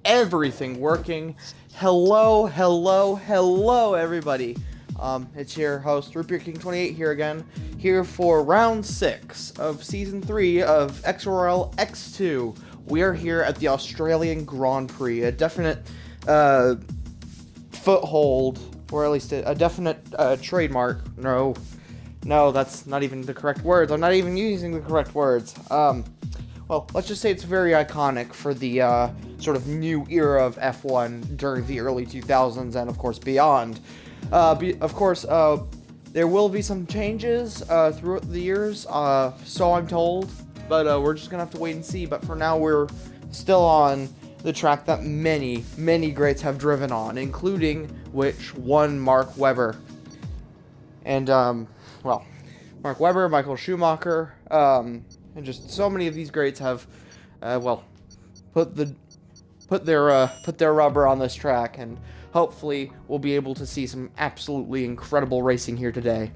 everything working. Hello, everybody. It's your host, Root King 28 here again, here for round 6 of season 3 of X-Royale X2. We are here at the Australian Grand Prix, a definite foothold, or at least a definite trademark. No, that's not even the correct words. I'm not even using the correct words. Well, let's just say it's very iconic for the sort of new era of F1 during the early 2000s and, of course, beyond. There will be some changes throughout the years, so I'm told, but we're just going to have to wait and see. But for now, we're still on the track that many, many greats have driven on, including which one Mark Webber. And, Mark Webber, Michael Schumacher, and just so many of these greats have, put their rubber on this track, and hopefully we'll be able to see some absolutely incredible racing here today.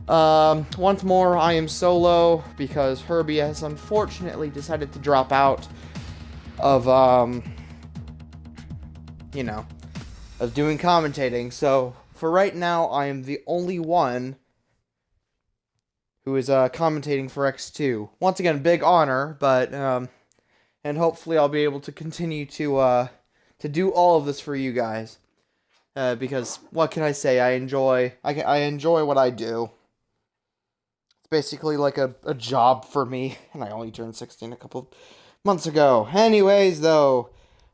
Once more, I am solo because Herbie has unfortunately decided to drop out of, of doing commentating. So for right now, I am the only one who is commentating for X2. Once again, big honor, but and hopefully I'll be able to continue to do all of this for you guys. Because what can I say? I enjoy what I do. It's basically like a job for me, and I only turned 16 a couple of months ago. Anyways, though,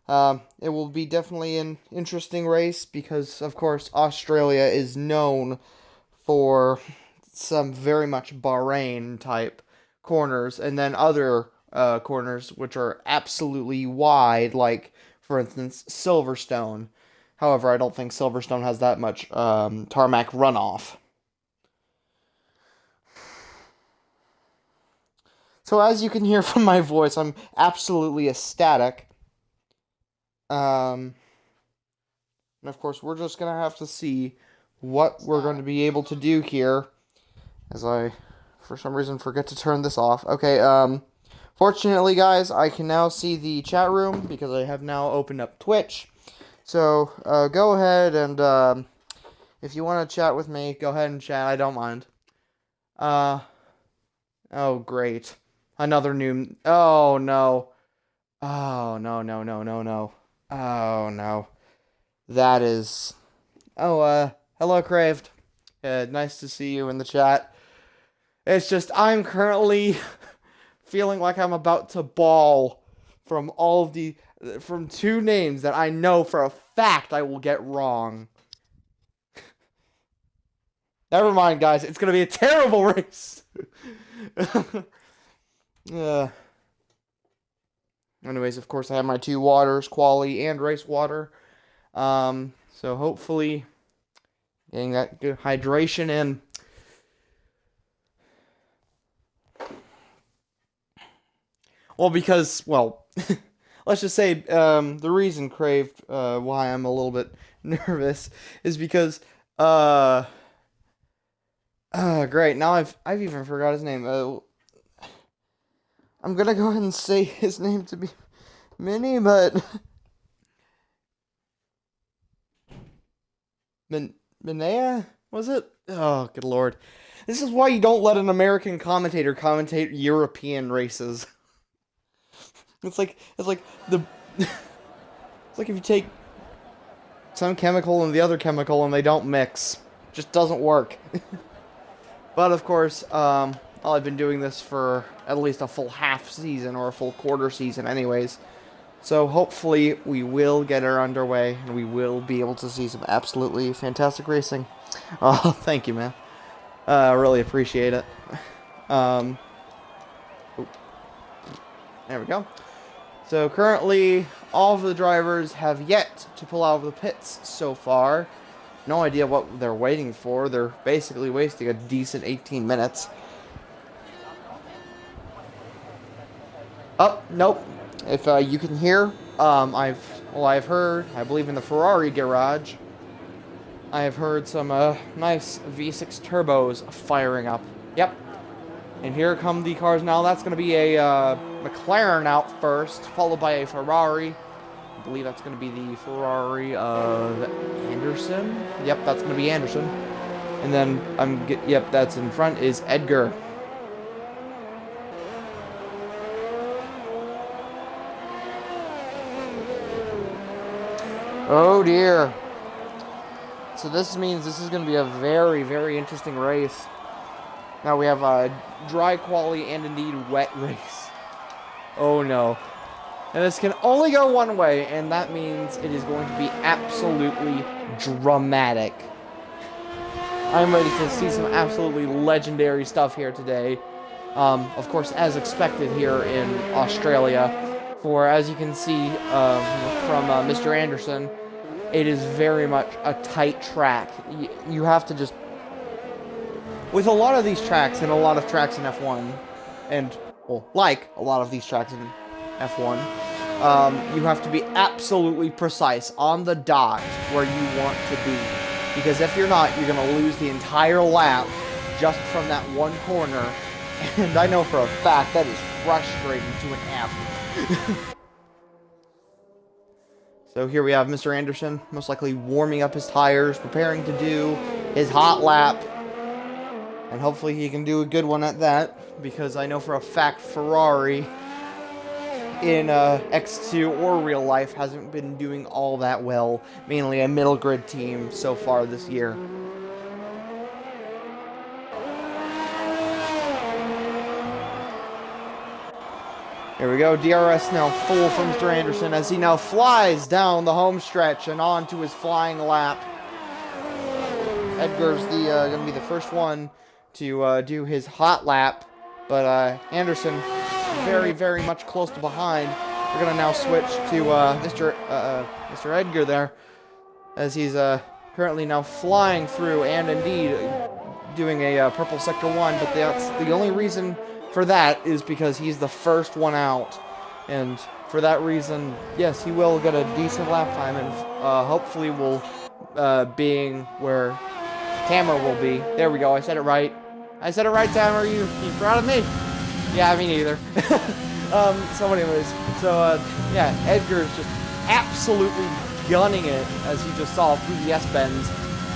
it will be definitely an interesting race because, of course, Australia is known for some very much Bahrain type corners, and then other corners which are absolutely wide, like, for instance, Silverstone. However, I don't think Silverstone has that much tarmac runoff. So as you can hear from my voice, I'm absolutely ecstatic. And of course, we're just going to have to see what we're going to be able to do here. As I, for some reason, forget to turn this off. Okay, fortunately, guys, I can now see the chat room because I have now opened up Twitch. So, go ahead and, if you want to chat with me, go ahead and chat. I don't mind. Oh, great. Another new... Oh, no. Oh, no. Oh, no. That is... Oh, hello, Craved. Nice to see you in the chat. It's just, I'm currently feeling like I'm about to bawl from from two names that I know for a fact I will get wrong. Never mind, guys. It's going to be a terrible race. Anyways, of course, I have my two waters, quali and race water. So hopefully getting that good hydration in. Well, because, let's just say the reason, Craved, why I'm a little bit nervous is because, great, now I've even forgot his name. I'm gonna go ahead and say his name to be Minnie, but... Minea? Was it? Oh, good lord. This is why you don't let an American commentator commentate European races. It's like if you take some chemical and the other chemical and they don't mix. It just doesn't work. But of course, I've been doing this for at least a full half season or a full quarter season anyways. So hopefully we will get her underway and we will be able to see some absolutely fantastic racing. Oh, thank you, man. I really appreciate it. There we go. So currently, all of the drivers have yet to pull out of the pits so far. No idea what they're waiting for. They're basically wasting a decent 18 minutes. Oh, nope. If you can hear, I've heard, I believe in the Ferrari garage, I have heard some nice V6 turbos firing up. Yep. And here come the cars now. That's going to be a McLaren out first, followed by a Ferrari. I believe that's going to be the Ferrari of Anderson. Yep, that's going to be Anderson. And then yep, that's in front is Edgar. Oh dear. So this means this is going to be a very, very interesting race. Now we have a dry quali and indeed wet race. Oh no. And this can only go one way, and that means it is going to be absolutely dramatic. I'm ready to see some absolutely legendary stuff here today. Of course, as expected here in Australia. For as you can see from Mr. Anderson, it is very much a tight track. You have to just... With a lot of these tracks, and a lot of tracks in F1, and, well, like a lot of these tracks in F1, you have to be absolutely precise on the dot where you want to be. Because if you're not, you're going to lose the entire lap just from that one corner. And I know for a fact that is frustrating to an F. So here we have Mr. Anderson, most likely warming up his tires, preparing to do his hot lap. And hopefully he can do a good one at that, because I know for a fact Ferrari in X2 or real life hasn't been doing all that well. Mainly a middle grid team so far this year. Here we go, DRS now full for Mr. Anderson as he now flies down the home stretch and on to his flying lap. Edgar's going to be the first one to do his hot lap, but Anderson very, very much close to behind. We're going to now switch to Mr. Edgar there, as he's currently now flying through and indeed doing a purple sector 1, but that's the only reason for that is because he's the first one out, and for that reason, yes, he will get a decent lap time, and hopefully will being where Tamer will be. There we go, I said it right. I said it right, Tamer. You proud of me? Yeah, me neither. So anyways, yeah, Edgar is just absolutely gunning it, as you just saw through the S-bends.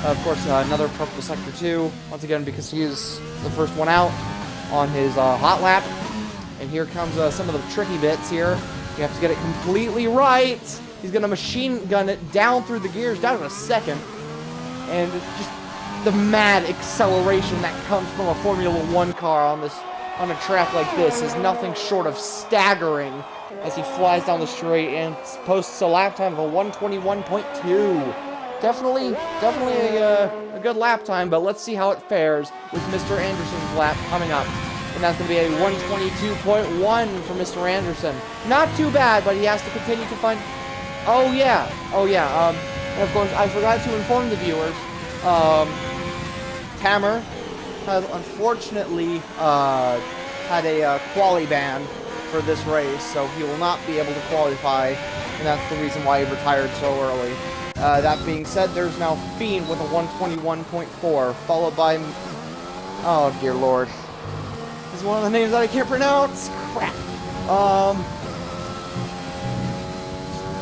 Of course, another purple sector 2, once again because he is the first one out on his hot lap. And here comes some of the tricky bits here. You have to get it completely right. He's going to machine gun it down through the gears, down in a second. And just the mad acceleration that comes from a Formula 1 car on a track like this is nothing short of staggering as he flies down the straight and posts a lap time of a 121.2. Definitely a good lap time, but let's see how it fares with Mr. Anderson's lap coming up. And that's going to be a 122.1 for Mr. Anderson. Not too bad, but he has to continue to find... Oh yeah. And of course, I forgot to inform the viewers. Tamer has unfortunately had a quali ban for this race, so he will not be able to qualify, and that's the reason why he retired so early. That being said, there's now Fiend with a 121.4, followed by... Oh, dear lord. This is one of the names that I can't pronounce. Crap.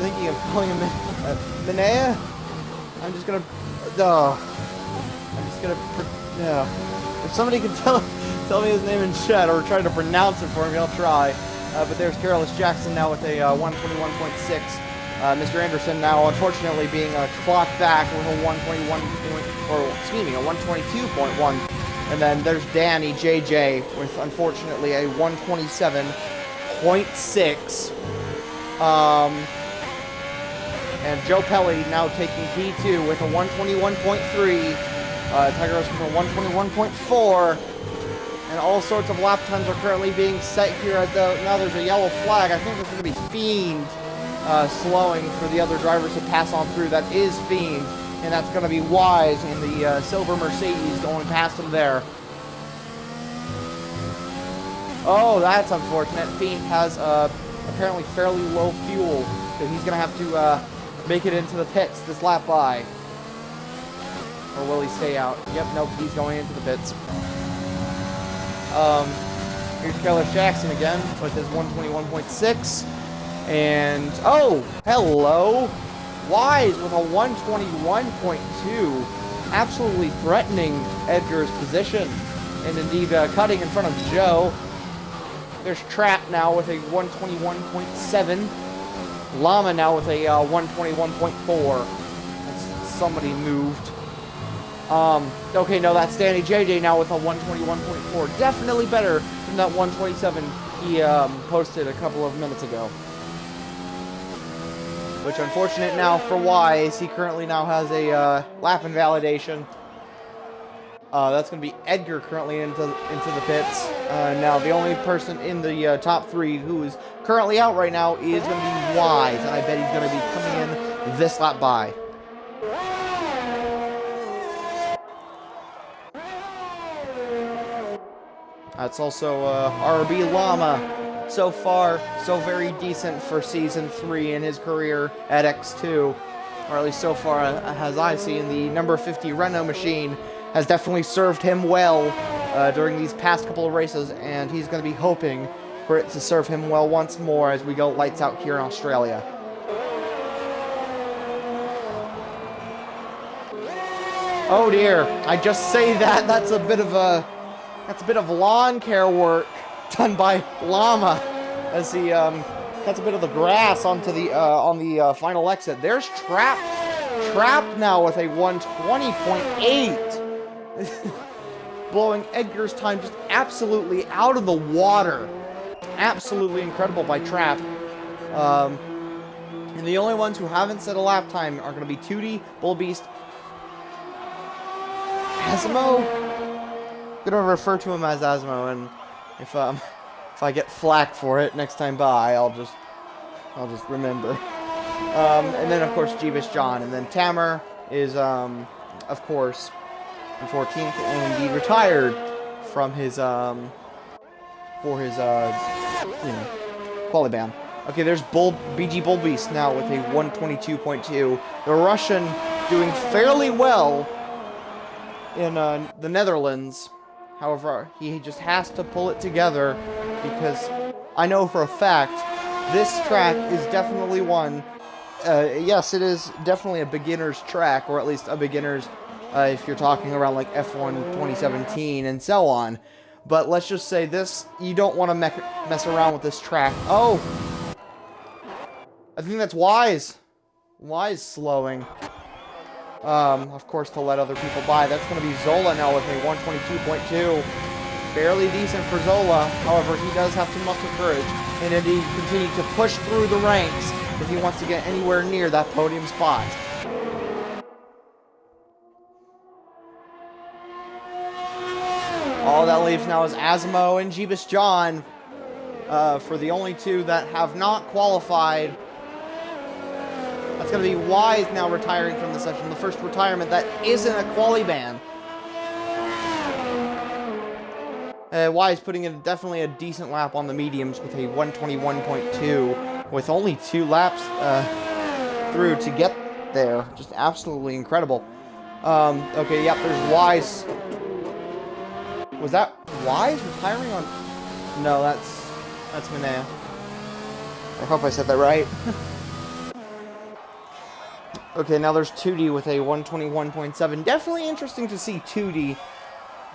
Thinking of calling him Minea? I'm just gonna... If somebody can tell me his name in chat or try to pronounce it for me, I'll try. But there's Careless Jackson now with a 121.6. Mr. Anderson now, unfortunately, being clocked back with a 122.1. And then there's Danny JJ with, unfortunately, a 127.6. And Joe Pelli now taking P2 with a 121.3. Tiger Rose for 121.4. And all sorts of lap times are currently being set here. Now there's a yellow flag. I think this is going to be Fiend slowing for the other drivers to pass on through. That is Fiend. And that's going to be Wise in the silver Mercedes going past him there. Oh, that's unfortunate. Fiend has apparently fairly low fuel, so he's going to have to make it into the pits this lap by. Or will he stay out? Yep, nope, he's going into the pits. Here's Carlos Jackson again with his 121.6. And, oh, hello. Wise with a 121.2. Absolutely threatening Edgar's position. And indeed cutting in front of Joe. There's Trap now with a 121.7. Llama now with a 121.4. Somebody moved. Okay, no, that's Danny JJ now with a 121.4. Definitely better than that 127 he posted a couple of minutes ago. Which, unfortunate now for Wise, he currently now has a lap invalidation. That's going to be Edgar currently into the pits. Now, the only person in the top 3 who is currently out right now is going to be Wise, and I bet he's going to be coming in this lap by. That's also RB Llama. So far, so very decent for Season 3 in his career at X2. Or at least so far as I see in the number 50 Renault machine has definitely served him well during these past couple of races, and he's going to be hoping for it to serve him well once more as we go lights out here in Australia. Oh dear, I just say that, that's a bit of lawn care work done by Llama as he cuts a bit of the grass onto the on the final exit. There's Trap now with a 120.8. Blowing Edgar's time just absolutely out of the water. Absolutely incredible by Trap. And the only ones who haven't set a lap time are going to be Tootie, Bullbeast, Asmo. I'm going to refer to him as Asmo, and if I get flack for it next time by, I'll just remember. And then of course Jeebus John, and then Tamer is of course in 14th, and indeed retired from his quali ban. Okay, there's BG Bullbeast now with a 122.2. The Russian doing fairly well in the Netherlands. However, he just has to pull it together because I know for a fact this track is definitely one. Yes, it is definitely a beginner's track, or at least a beginner's if you're talking around like F1 2017 and so on. But let's just say this, you don't want to mess around with this track. Oh! I think that's Wise. Wise slowing. Of course, to let other people by. That's going to be Zola now with a 122.2. Barely decent for Zola. However, he does have to muster courage and indeed continue to push through the ranks if he wants to get anywhere near that podium spot. All that leaves now is Asmo and Jeebus John for the only two that have not qualified. That's going to be Wise now retiring from the session. The first retirement that isn't a quali ban. Wise putting in definitely a decent lap on the mediums with a 121.2 with only 2 laps through to get there. Just absolutely incredible. Okay, yep, there's Wise. Was that Wise retiring on... No, that's Minea. I hope I said that right. Okay, now there's 2D with a 121.7. Definitely interesting to see 2D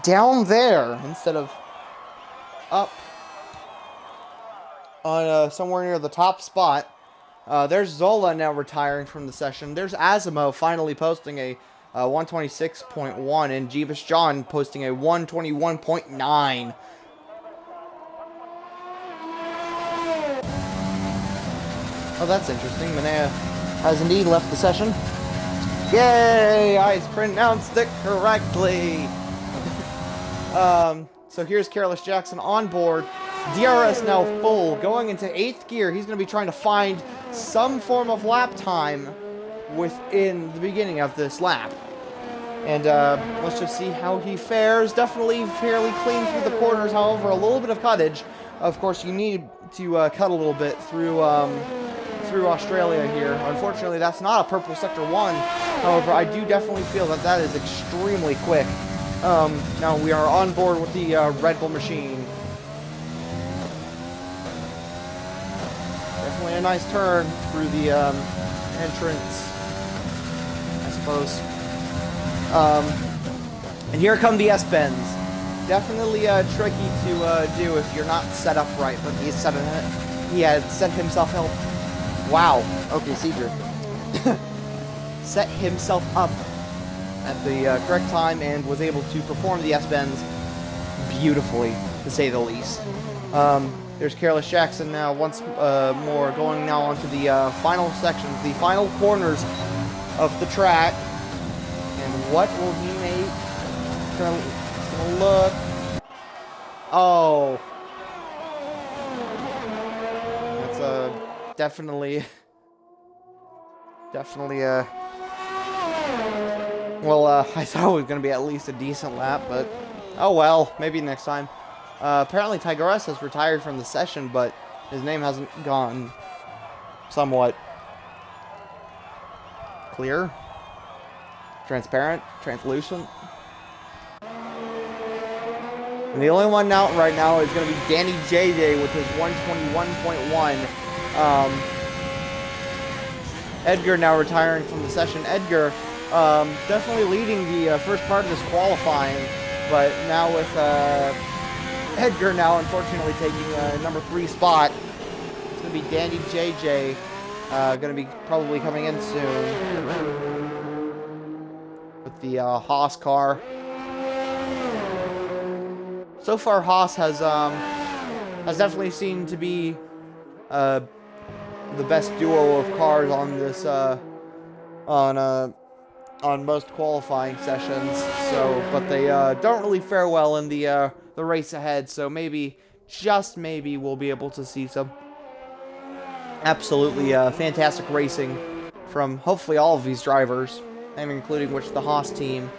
down there instead of up on somewhere near the top spot. There's Zola now retiring from the session. There's Asimo finally posting a 126.1, and Jeebus John posting a 121.9. Oh, that's interesting. Minea has indeed left the session. Yay! I pronounced it correctly. So here's Careless Jackson on board. DRS now full, going into 8th gear. He's going to be trying to find some form of lap time within the beginning of this lap. And let's just see how he fares. Definitely fairly clean through the corners, however, a little bit of cuttage. Of course, you need to cut a little bit through Australia here. Unfortunately, that's not a purple sector 1. However, I do definitely feel that that is extremely quick. Now we are on board with the Red Bull machine. Definitely definitely a nice turn through the entrance, I suppose. And here come the S-bends. Definitely tricky to do if you're not set up right, but he had set himself up. Wow. Okay, Cedric. Set himself up at the correct time and was able to perform the S-bends beautifully, to say the least. There's Careless Jackson now, once more, going now onto the final sections, the final corners of the track. And what will he make? It's gonna look. Oh. That's definitely well, I thought it was going to be at least a decent lap, but oh well, maybe next time. Apparently Tigres has retired from the session, but his name hasn't gone somewhat clear, transparent, translucent. And the only one out right now is going to be Danny JJ with his 121.1. Edgar now retiring from the session. Edgar definitely leading the first part of this qualifying, but now with Edgar now unfortunately taking number 3 spot. It's going to be Danny JJ going to be probably coming in soon with the Haas car. So far, Haas has definitely seemed to be the best duo of cars on this on most qualifying sessions. So, but they don't really fare well in the race ahead. So maybe, just maybe, we'll be able to see some absolutely fantastic racing from hopefully all of these drivers, and including which the Haas team,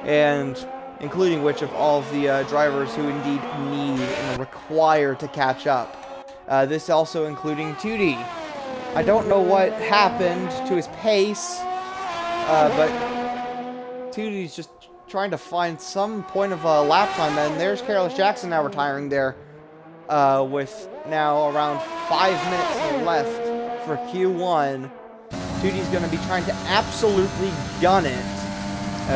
and including which of all of the drivers who indeed need and require to catch up. This also including Tootie. I don't know what happened to his pace, but Tootie's just trying to find some point of lap time, and there's Careless Jackson now retiring there, with now around 5 minutes left for Q1. Tootie's going to be trying to absolutely gun it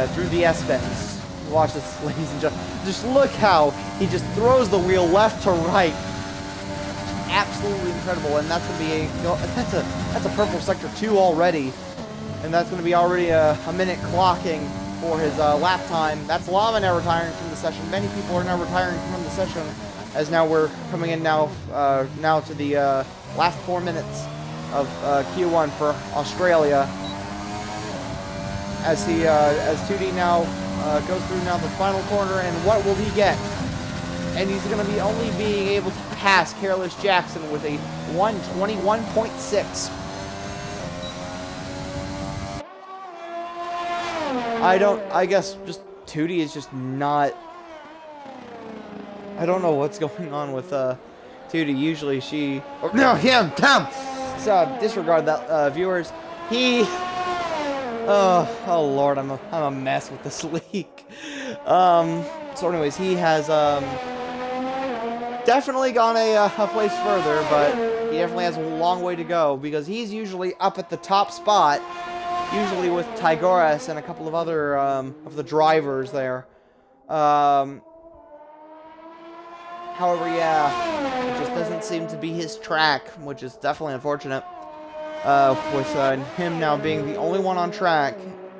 through the S-bends. Watch this, ladies and gentlemen. Just look how he just throws the wheel left to right. Absolutely incredible, and that's gonna be that's a purple sector 2 already, and that's gonna be already a minute clocking for his lap time. That's Lava now retiring from the session. Many people are now retiring from the session, as now we're coming in now now to the last 4 minutes of Q1 for Australia. As Tootie now goes through now the final corner, and what will he get? And he's going to be only being able to pass Careless Jackson with a 121.6. I guess just Tootie is just not, I don't know what's going on with Tootie. Usually she, or no, him, Tom. So disregard that, viewers. He, oh Lord, I'm a mess with this leak. So anyways, he has definitely gone a place further, but he definitely has a long way to go, because he's usually up at the top spot, usually with Tigres and a couple of other of the drivers there. However, yeah, it just doesn't seem to be his track, which is definitely unfortunate. With him now being the only one on track,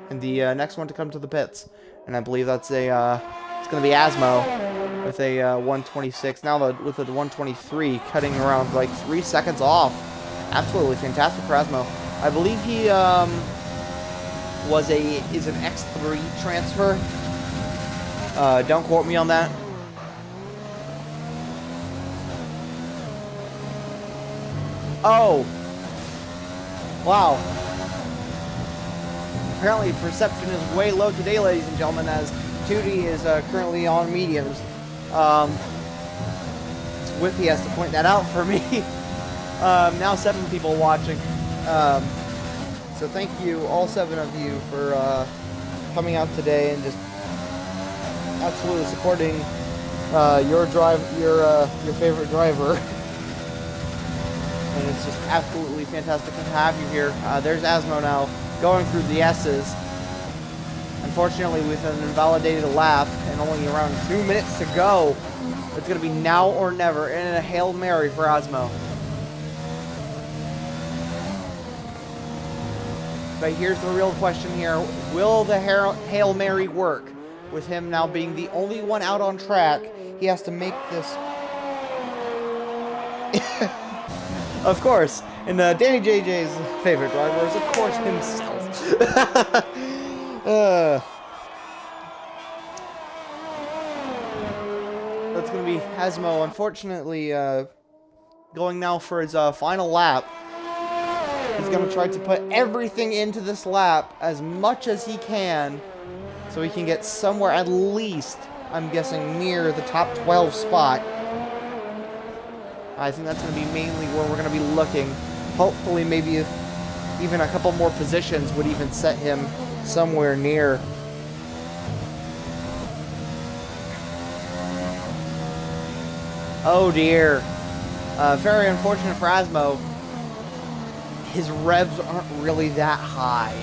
and the next one to come to the pits. And I believe that's it's going to be Asmo with a 126. Now with a 123, cutting around like 3 seconds off. Absolutely fantastic for Asmo. I believe he is an X3 transfer. Don't quote me on that. Oh. Wow. Apparently perception is way low today, ladies and gentlemen, as Tootie is currently on mediums. Whippy has to point that out for me. Now 7 people watching. So thank you, all 7 of you, for coming out today and just absolutely supporting your favorite driver. And and it's just absolutely fantastic to have you here. There's Asmo now going through the S's. Unfortunately, with an invalidated lap and only around 2 minutes to go, it's going to be now or never, and a Hail Mary for Asmo. But here's the real question here. Will the Hail Mary work? With him now being the only one out on track, he has to make this... Of course, and Danny JJ's favorite driver is, of course, himself. That's going to be Asmo, unfortunately, going now for his final lap. He's going to try to put everything into this lap as much as he can so he can get somewhere at least, I'm guessing, near the top 12 spot. I think that's going to be mainly where we're going to be looking. Hopefully, maybe even a couple more positions would even set him somewhere near. Oh dear. Very unfortunate for Asmo. His revs aren't really that high.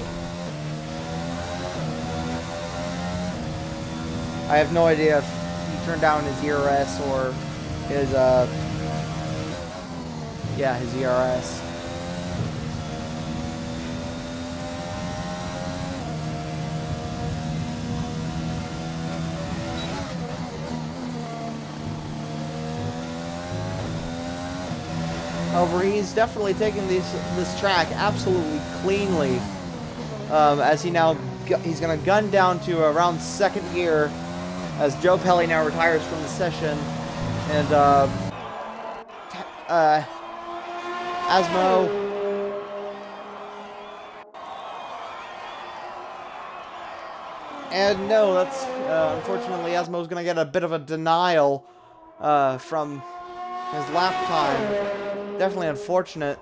I have no idea if he turned down his ERS or his, yeah, his ERS. However, he's definitely taking this track absolutely cleanly. As he's going to gun down to around second gear, as Joe Pelly now retires from the session, and Asmo. And no, that's unfortunately Asmo's going to get a bit of a denial from his lap time. Definitely unfortunate.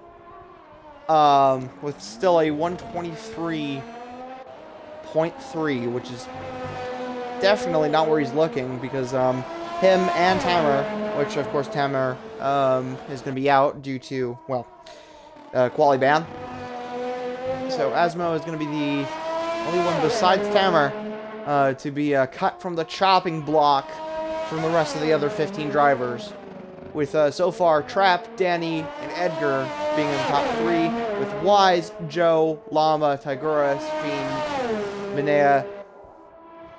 With still a 123.3, which is definitely not where he's looking, because him and Tamer, which of course Tamer is going to be out due to, well, quali ban. So Asmo is going to be the only one besides Tamer to be cut from the chopping block from the rest of the other 15 drivers. With so far Trap, Danny, and Edgar being in the top 3, with Wise, Joe, Llama, Tigurus, Fiend, Minea,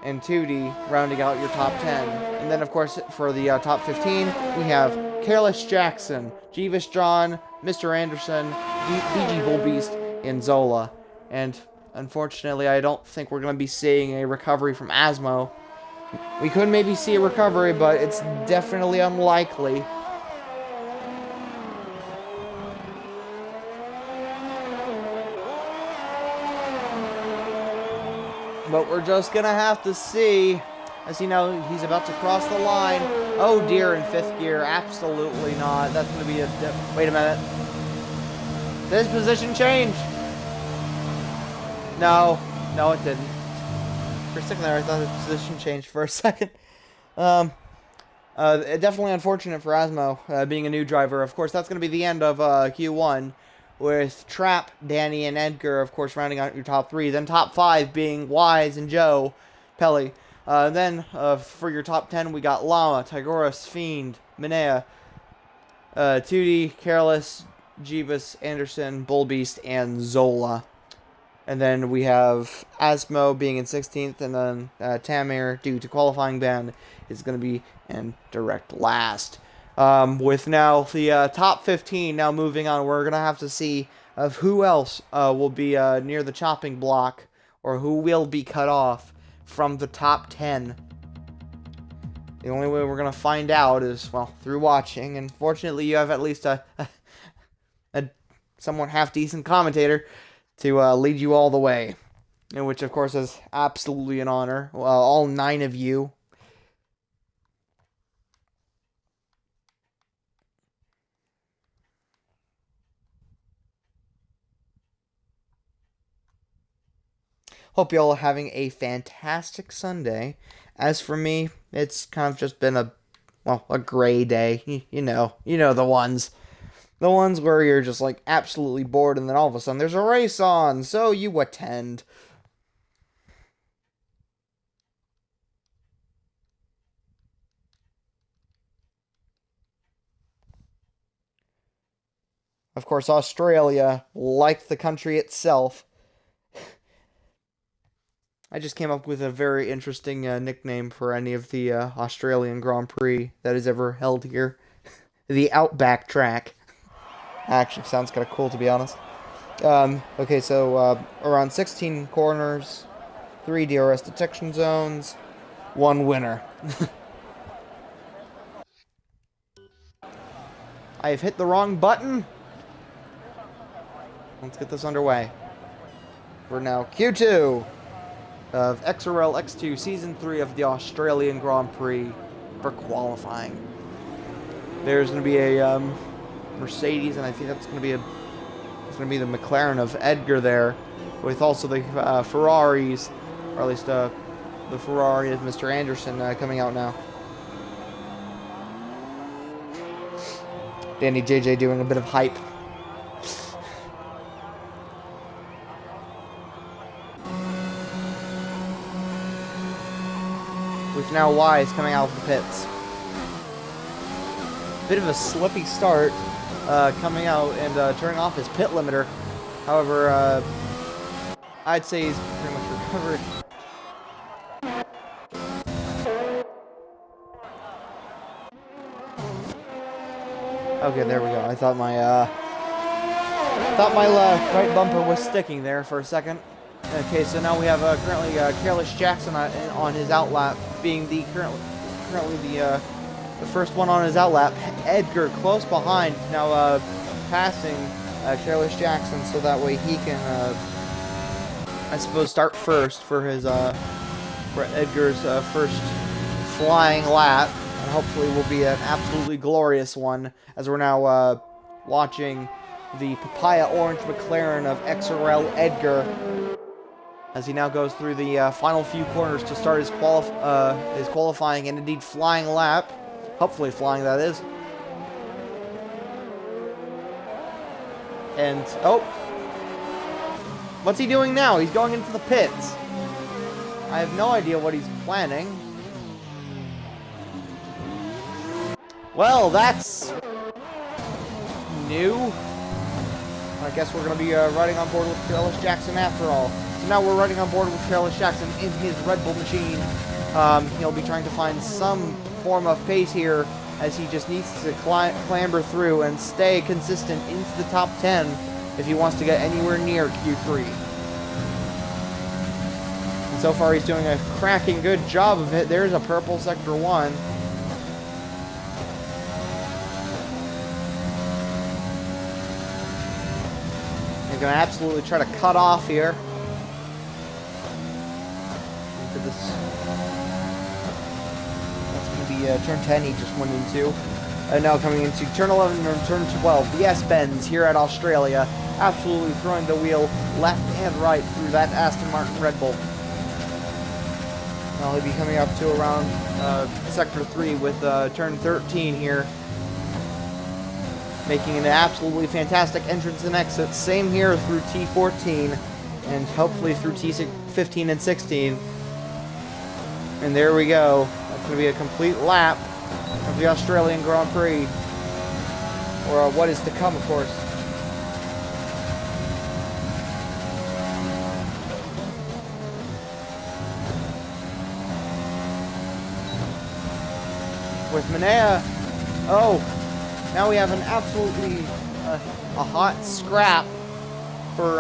and Tootie rounding out your top 10. And then, of course, for the top 15, we have Careless Jackson, Jeevis John, Mr. Anderson, BG Bullbeast, and Zola. And unfortunately, I don't think we're going to be seeing a recovery from Asmo. We could maybe see a recovery, but it's definitely unlikely. But we're just going to have to see, as you know, he's about to cross the line. Oh dear, in 5th gear, absolutely not. That's going to be a... Wait a minute. Did his position change? No, it didn't. For a second there, I thought his position changed for a second. Definitely unfortunate for Asmo, being a new driver. Of course, that's going to be the end of Q1, with Trap, Danny, and Edgar, of course, rounding out your top 3. Then top 5 being Wise and Joe Pelly. Then, for your top 10, we got Llama, Tigurus, Fiend, Minea, Tootie, Careless, Jeebus, Anderson, Bullbeast, and Zola. And then we have Asmo being in 16th, and then Tamer, due to qualifying ban, is going to be in direct last. With now the top 15 now moving on, we're going to have to see of who else will be near the chopping block, or who will be cut off from the top 10. The only way we're going to find out is, well, through watching, and fortunately you have at least a somewhat half-decent commentator to lead you all the way, and which of course is absolutely an honor. All 9 of you. Hope you all are having a fantastic Sunday. As for me, it's kind of just been a gray day. You know the ones. The ones where you're just like absolutely bored and then all of a sudden there's a race on, so you attend. Of course, Australia, like the country itself, I just came up with a very interesting nickname for any of the Australian Grand Prix that is ever held here. The Outback Track. Actually, sounds kind of cool, to be honest. Okay, so around 16 corners, 3 DRS detection zones, 1 winner. I have hit the wrong button. Let's get this underway. We're now Q2 of XRL X2 Season 3 of the Australian Grand Prix for qualifying. There's going to be a Mercedes, and I think that's going to be the McLaren of Edgar there, with also the Ferraris, or at least the Ferrari of Mr. Anderson coming out now. Danny JJ doing a bit of hype. With now Wise coming out of the pits. Bit of a slippy start coming out and turning off his pit limiter. However, I'd say he's pretty much recovered. Okay, there we go. I thought my right bumper was sticking there for a second. Okay, so now we have currently Careless Jackson on his outlap, being currently the first one on his outlap. Edgar close behind, now passing Careless Jackson, so that way he can, I suppose, start first for his for Edgar's first flying lap, and hopefully will be an absolutely glorious one, as we're now watching the Papaya Orange McLaren of XRL Edgar, as he now goes through the final few corners to start his qualifying and indeed flying lap. Hopefully flying, that is. And, oh. What's he doing now? He's going into the pits. I have no idea what he's planning. Well, that's new. I guess we're going to be riding on board with Careless Jackson after all. So now we're riding on board with Careless Jackson in his Red Bull machine. He'll be trying to find some form of pace here, as he just needs to clamber through and stay consistent into the top 10 if he wants to get anywhere near Q3. And so far he's doing a cracking good job of it. There's a purple Sector 1. He's going to absolutely try to cut off here into this. Turn 10 he just went into. And now coming into turn 11 and turn 12. The S-Bends here at Australia. Absolutely throwing the wheel left and right through that Aston Martin Red Bull. Now he'll be coming up to around Sector 3 with turn 13 here. Making an absolutely fantastic entrance and exit. Same here through T14. And hopefully through T15 and 16. And there we go. It's going to be a complete lap of the Australian Grand Prix. Or what is to come, of course. With Manea. Oh, now we have an absolutely a hot scrap for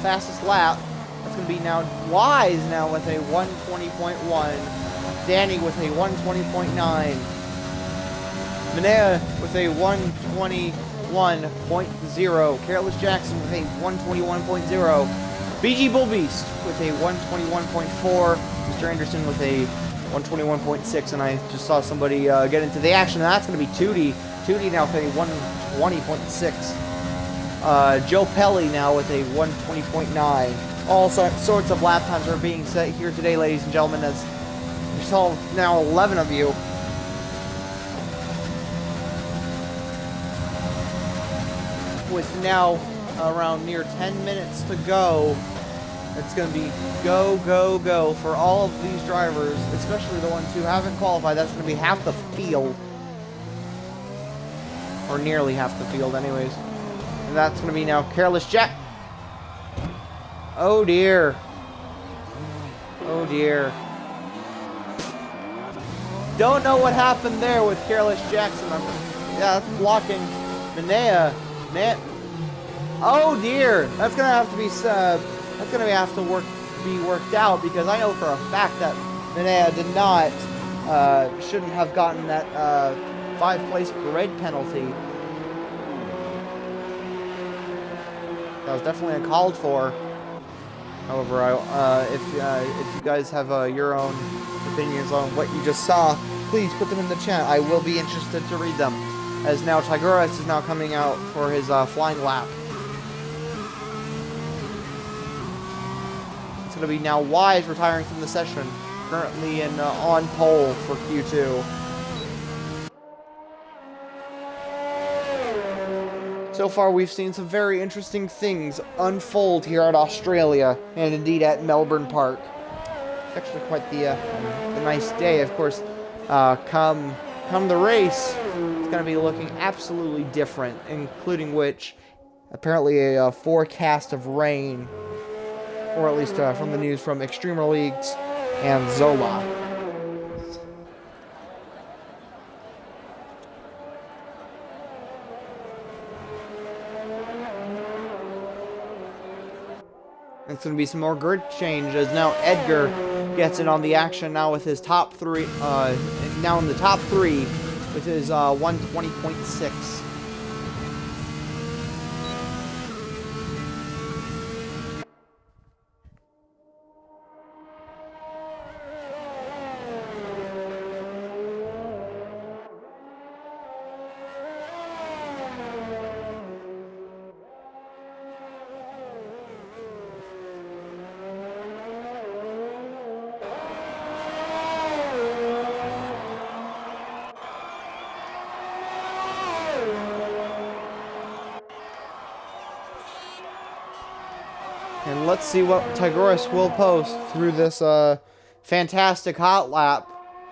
fastest lap. That's going to be now Wise now with a 120.1. Danny with a 120.9. Manea with a 121.0. Careless Jackson with a 121.0. BG Bullbeast with a 121.4. Mr. Anderson with a 121.6. And I just saw somebody get into the action. And that's going to be Tootie. Tootie now with a 120.6. Joe Pelly now with a 120.9. All sorts of lap times are being set here today, ladies and gentlemen, as there's all now 11 of you. with now around near 10 minutes to go. It's going to be go, go, go for all of these drivers, especially the ones who haven't qualified. That's going to be half the field. Or nearly half the field, anyways. And that's going to be now Careless Jack. Oh, dear. Oh, dear. Don't know what happened there with Careless Jackson. Yeah, that's blocking Minea. Oh, dear. That's going to have to be... That's going to have to be worked out, because I know for a fact that Minea did not, shouldn't have gotten that 5-place grid penalty. That was definitely uncalled for. However, if you guys have your own opinions on what you just saw, please put them in the chat. I will be interested to read them. As now Tigouris is now coming out for his flying lap. It's going to be now Wise retiring from the session, currently in on pole for Q2. So far, we've seen some very interesting things unfold here at Australia, and indeed at Melbourne Park. It's actually quite the nice day. Of course, come the race, it's going to be looking absolutely different, including which, apparently a forecast of rain. Or at least from the news from Extremer Leagues and Zola. It's going to be some more grid change as now Edgar gets in on the action now with his top three, now in the top three with his 120.6. And let's see what Tigouris will post through this fantastic hot lap.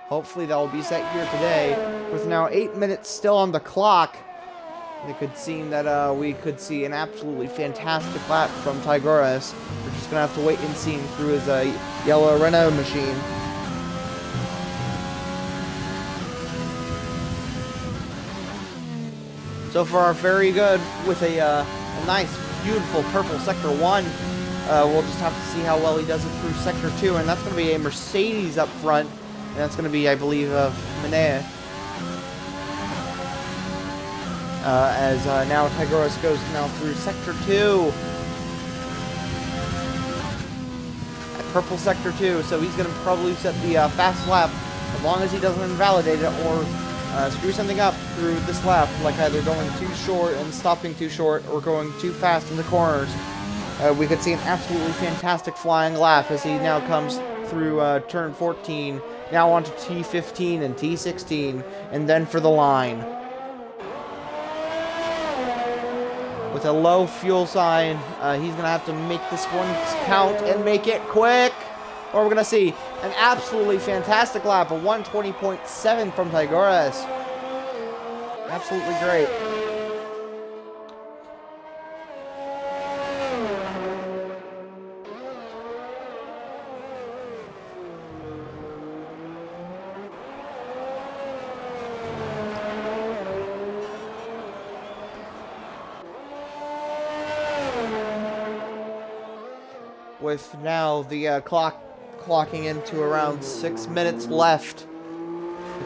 Hopefully that will be set here today. With now 8 minutes still on the clock, it could seem that we could see an absolutely fantastic lap from Tigouris. We're just going to have to wait and see him through his yellow Renault machine. So far, very good with a nice, beautiful purple Sector 1. We'll just have to see how well he does it through Sector 2, and that's going to be a Mercedes up front, and that's going to be, I believe, Minea. As now Tigouris goes now through Sector 2. Purple Sector 2, so he's going to probably set the fast lap, as long as he doesn't invalidate it, or screw something up through this lap, like either going too short and stopping too short, or going too fast in the corners. We could see an absolutely fantastic flying lap as he now comes through turn 14, now onto T15 and T16, and then for the line. With a low fuel sign, he's going to have to make this one count and make it quick. Or we're going to see an absolutely fantastic lap, a 120.7 from Tigouris. Absolutely great. With now the clocking into around 6 minutes left.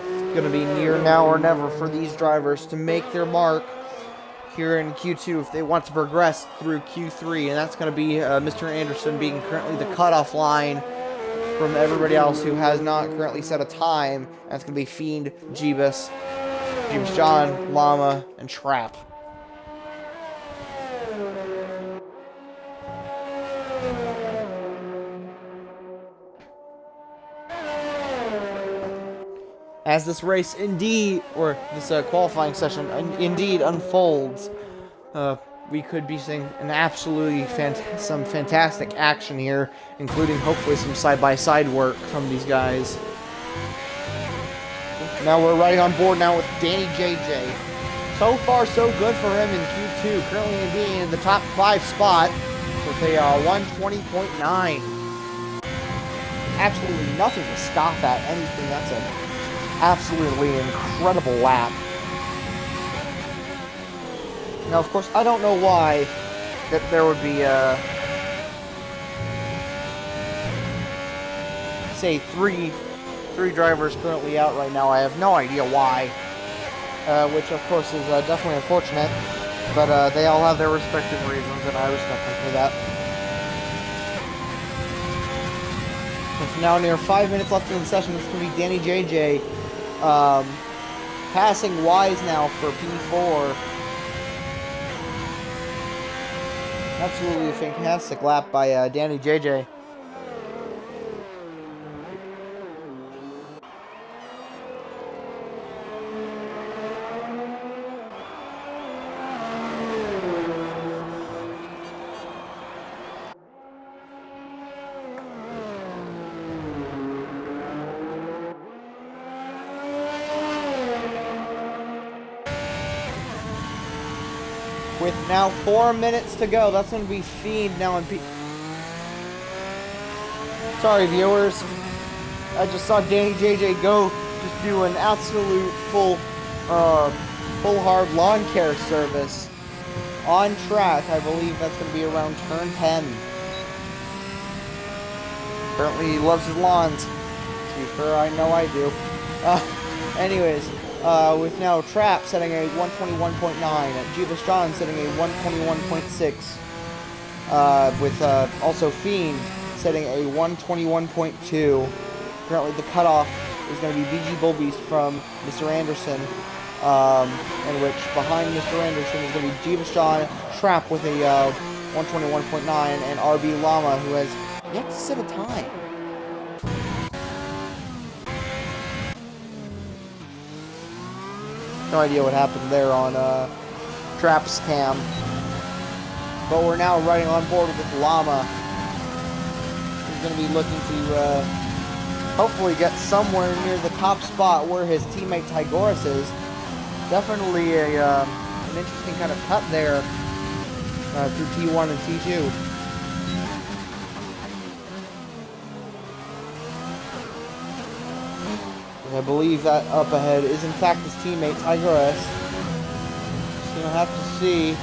It's going to be near now or never for these drivers to make their mark here in Q2 if they want to progress through Q3. And that's going to be Mr. Anderson being currently the cutoff line from everybody else who has not currently set a time. That's going to be Fiend, Jeebus, John, Llama, and Trap. As this race indeed, or this qualifying session indeed unfolds, we could be seeing an absolutely some fantastic action here, including hopefully some side-by-side work from these guys. Now we're right on board now with Danny JJ. So far, so good for him in Q2, currently being in the top 5 spot with a 120.9. Absolutely nothing to scoff at, anything. That's an absolutely incredible lap. Now, of course, I don't know why that there would be, say, three drivers currently out right now. I have no idea why, which, of course, is definitely unfortunate, but they all have their respective reasons, and I respect them for that. With now near 5 minutes left in the session, it's going to be Danny JJ passing Wise now for P4. Absolutely a fantastic lap by Danny JJ. With now 4 minutes to go, that's going to be Fiend now in Sorry, viewers. I just saw Danny JJ go just do an absolute full hard lawn care service on track. I believe that's going to be around turn 10. Apparently he loves his lawns. To be fair, I know I do. Anyways. With now Trap setting a 121.9, Jeebus John setting a 121.6, with also Fiend setting a 121.2. Currently the cutoff is going to be BG Bullbeast from Mr. Anderson, in which behind Mr. Anderson is going to be Jeebus John, Trap with a 121.9, and RB Llama, who has yet to set a time. No idea what happened there on Trap's cam. But we're now riding on board with Llama. He's going to be looking to hopefully get somewhere near the top spot where his teammate Tygoras is. Definitely an interesting kind of cut there through T1 and T2. I believe that up ahead is in fact his teammate Tygoras. Just gonna have to see.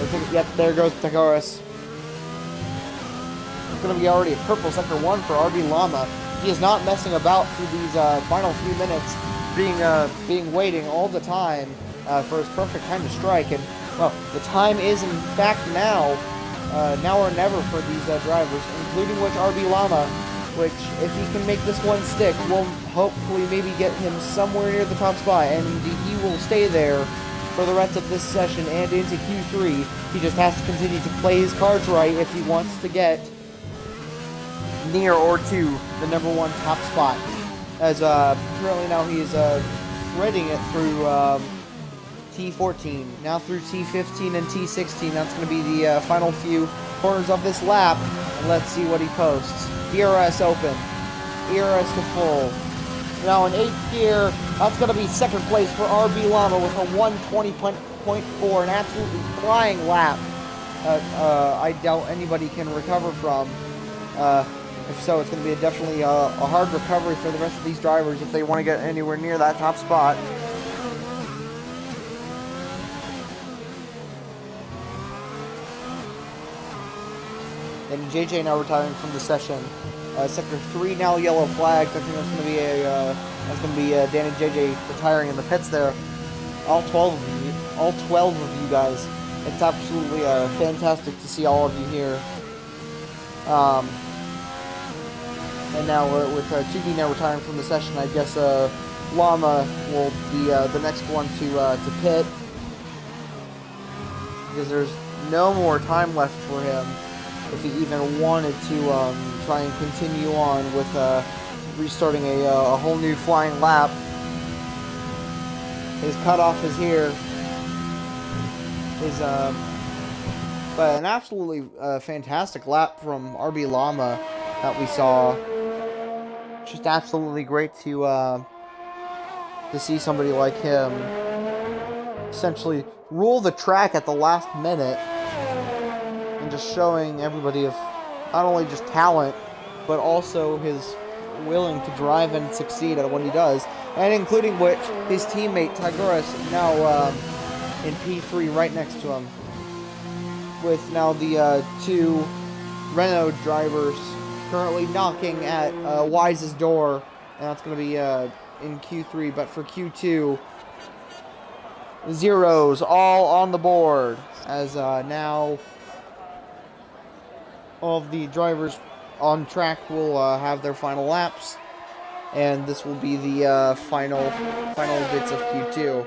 I think, yep, there goes Tygoras. It's gonna be already a purple sector 1 for RB Llama. He is not messing about through these final few minutes, being waiting all the time for his perfect time to strike. And well, the time is in fact now or never for these drivers, including which RB Llama, which, if he can make this one stick, will hopefully maybe get him somewhere near the top spot, and he will stay there for the rest of this session and into Q3. He just has to continue to play his cards right if he wants to get near or to the number 1 top spot. As currently now he is threading it through T14, now through T15 and T16. That's going to be the final few corners of this lap, and let's see what he posts. DRS open, ERS to full. Now in 8th gear, that's going to be second place for RB Llama with a 120.4, an absolutely flying lap. I doubt anybody can recover from. If so, it's going to be definitely a hard recovery for the rest of these drivers if they want to get anywhere near that top spot. And JJ now retiring from the session. Sector 3 now yellow flagged. I think that's going to be Danny JJ retiring in the pits there. All 12 of you guys. It's absolutely fantastic to see all of you here. And now with 2D now retiring from the session, I guess Llama will be the next one to pit, because there's no more time left for him if he even wanted to try and continue on with restarting a whole new flying lap. His cutoff is here. His but an absolutely fantastic lap from RB Llama that we saw. Just absolutely great to see somebody like him essentially rule the track at the last minute and just showing everybody of not only just talent but also his willing to drive and succeed at what he does, and including which his teammate Tigurus now in P3 right next to him, with now the two Renault drivers currently knocking at Wise's door, and that's going to be in Q3, but for Q2, zeros all on the board, as now all of the drivers on track will have their final laps, and this will be the final bits of Q2.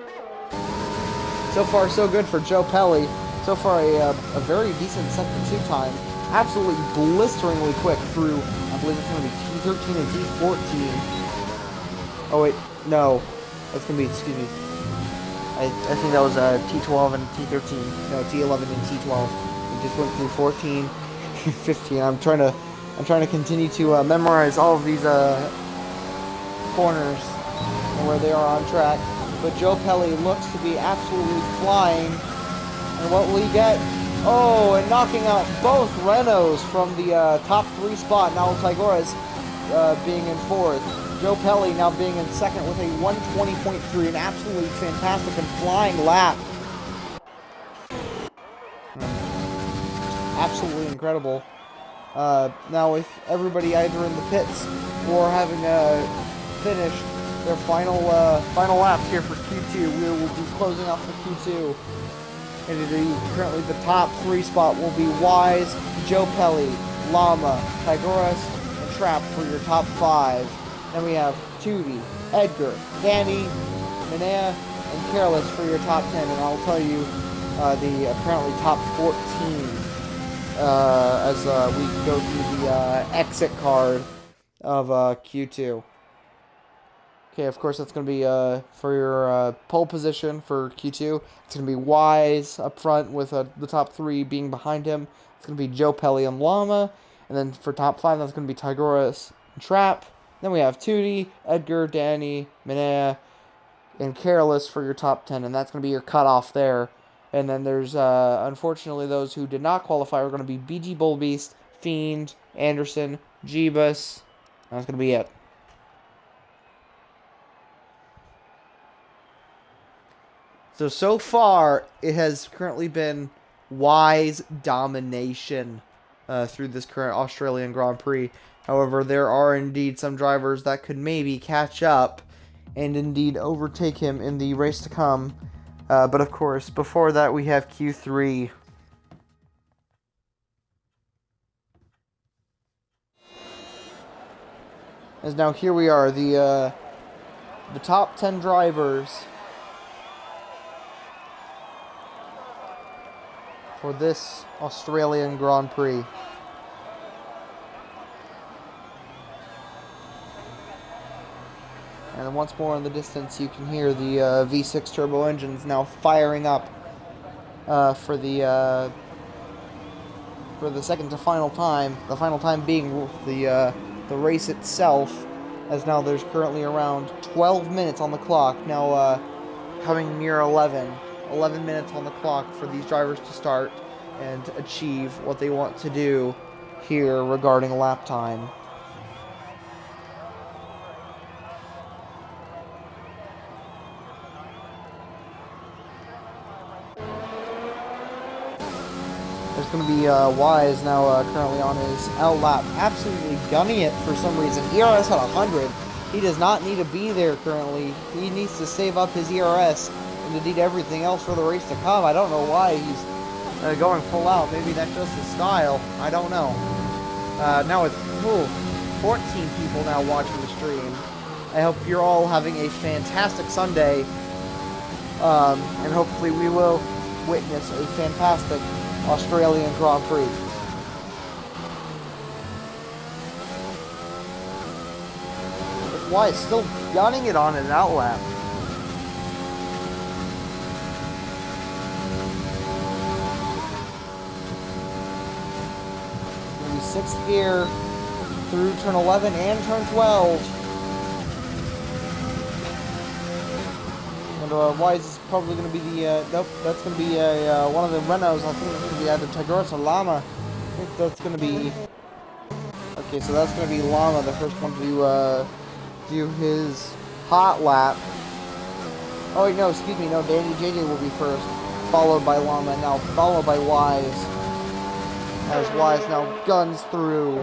So far, so good for Joe Pelli. So far, a very decent sector 2 time. Absolutely blisteringly quick through, I believe it's going to be T13 and T14. Oh, wait, no. That's going to be, excuse me. I think that was T12 and T13. No, T11 and T12. We just went through 14, 15. I'm trying to continue to memorize all of these corners and where they are on track. But Joe Pelli looks to be absolutely flying. And what will he get? Oh, and knocking out both Renaults from the top 3 spot. Now Tigurus being in 4th. Joe Pelli now being in 2nd with a 120.3. An absolutely fantastic and flying lap. Absolutely incredible. Now with everybody either in the pits or having finished their final laps here for Q2, we will be closing out for Q2. And currently the top 3 spot will be Wise, Joe Pelli, Llama, Tigurus, and Trap for your top 5. Then we have Tootie, Edgar, Danny, Minea, and Careless for your top 10. And I'll tell you the apparently top 14 as we go through the exit card of Q2. Okay, of course, that's going to be for your pole position for Q2. It's going to be Wise up front with the top 3 being behind him. It's going to be Joe Pelli and Llama. And then for top 5, that's going to be Tigurus and Trap. Then we have Tootie, Edgar, Danny, Minea, and Careless for your top 10. And that's going to be your cutoff there. And then there's, unfortunately, those who did not qualify are going to be BG Bullbeast, Fiend, Anderson, Jeebus. That's going to be it. So far, it has currently been Wise domination through this current Australian Grand Prix. However, there are indeed some drivers that could maybe catch up and indeed overtake him in the race to come. But of course, before that, we have Q3. As now here we are, the top 10 drivers for this Australian Grand Prix. And once more in the distance, you can hear the V6 turbo engines now firing up for the second to final time. The final time being the race itself, as now there's currently around 12 minutes on the clock. Now coming near 11 minutes on the clock for these drivers to start and achieve what they want to do here regarding lap time. There's going to be Wise now currently on his L lap, absolutely gunning it for some reason. ERS at 100. He does not need to be there currently. He needs to save up his ERS and indeed everything else for the race to come. I don't know why he's going full out. Maybe that's just his style. I don't know. Now with 14 people now watching the stream. I hope you're all having a fantastic Sunday. And hopefully we will witness a fantastic Australian Grand Prix. Why it's still gunning it on an outlap. sixth gear through turn 11 and turn 12. And Wise is probably going to be the, nope, that's going to be one of the Renaults. I think it's going to be either Tigris or Llama. I think that's going to be, okay, so that's going to be Llama, the first one to do his hot lap. Oh wait, no, excuse me, no, Danny JJ will be first, followed by Llama, now followed by Wise. As Wise now guns through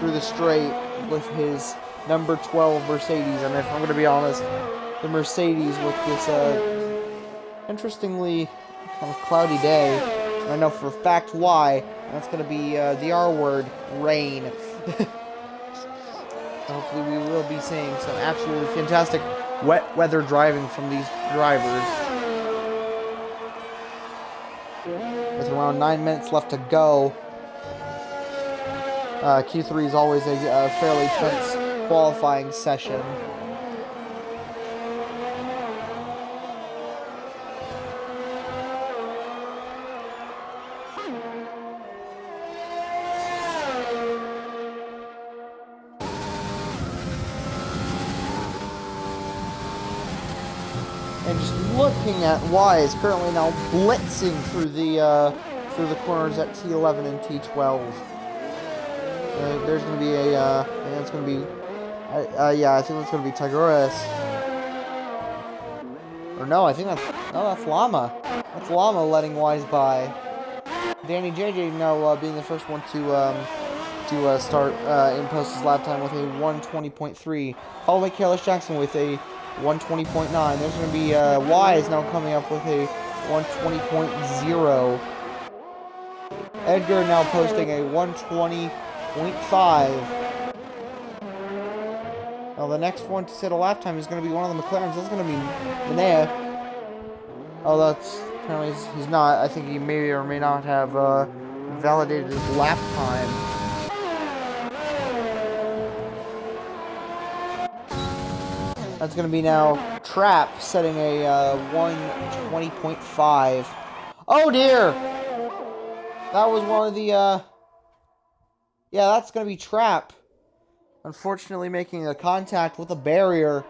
the straight with his number 12 Mercedes. And if I'm going to be honest, the Mercedes with this interestingly kind of cloudy day, I know for a fact why, and that's going to be the R word, rain. Hopefully we will be seeing some absolutely fantastic wet weather driving from these drivers. With around 9 minutes left to go. Q3 is always a fairly tense qualifying session. And just looking at Wise currently now blitzing through the corners at T11 and T12. There's going to be a, I think it's going to be, yeah, I think that's going to be Tigris. Or no, I think that's Llama. That's Llama letting Wise by. Danny JJ now being the first one to start impose his lap time with a 1:20.3, followed by Kailash Jackson with a 1:20.9. There's going to be Wise now coming up with a 1:20.0. Edgar now posting a 1:20.5. Now the next one to set a lap time is going to be one of the McLarens. That's going to be Manea. Oh, that's apparently he's not. I think he may or may not have validated his lap time. That's going to be now Trap setting a 1:20.5. Oh dear! That was one of the, yeah, that's going to be Trap. Unfortunately making a contact with a barrier.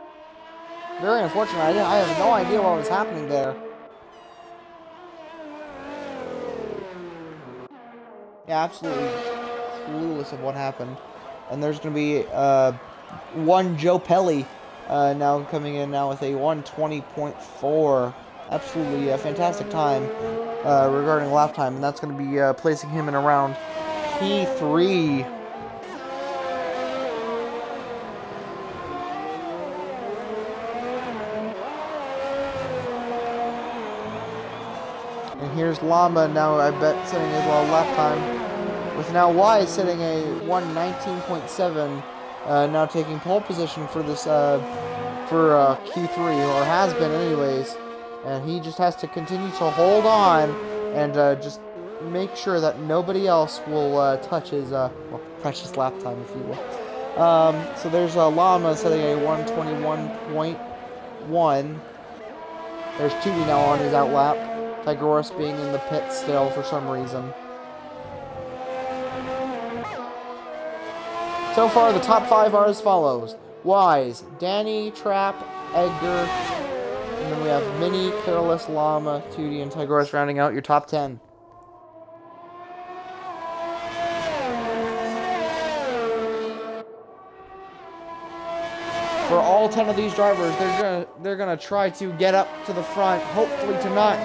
Very unfortunate. I have no idea what was happening there. Yeah, absolutely clueless of what happened. And there's going to be, one Joe Pelly, now coming in now with a 1:20.4. Absolutely a fantastic time regarding lap time, and that's going to be placing him in around P3. And here's Llama now, I bet, setting his lap time, with now Wise setting a 1:19.7, now taking pole position for this for Q3, or has been anyways. And he just has to continue to hold on and just make sure that nobody else will touch his precious lap time, if you will. So there's Llama setting a 1:21.1. There's Tootie now on his outlap. Tigris being in the pit still for some reason. So far, the top 5 are as follows: Wise, Danny, Trap, Edgar, and then we have Mini, Careless, Llama, Tootie, and Tigris rounding out your top 10. For all 10 of these drivers, they're gonna try to get up to the front, hopefully to not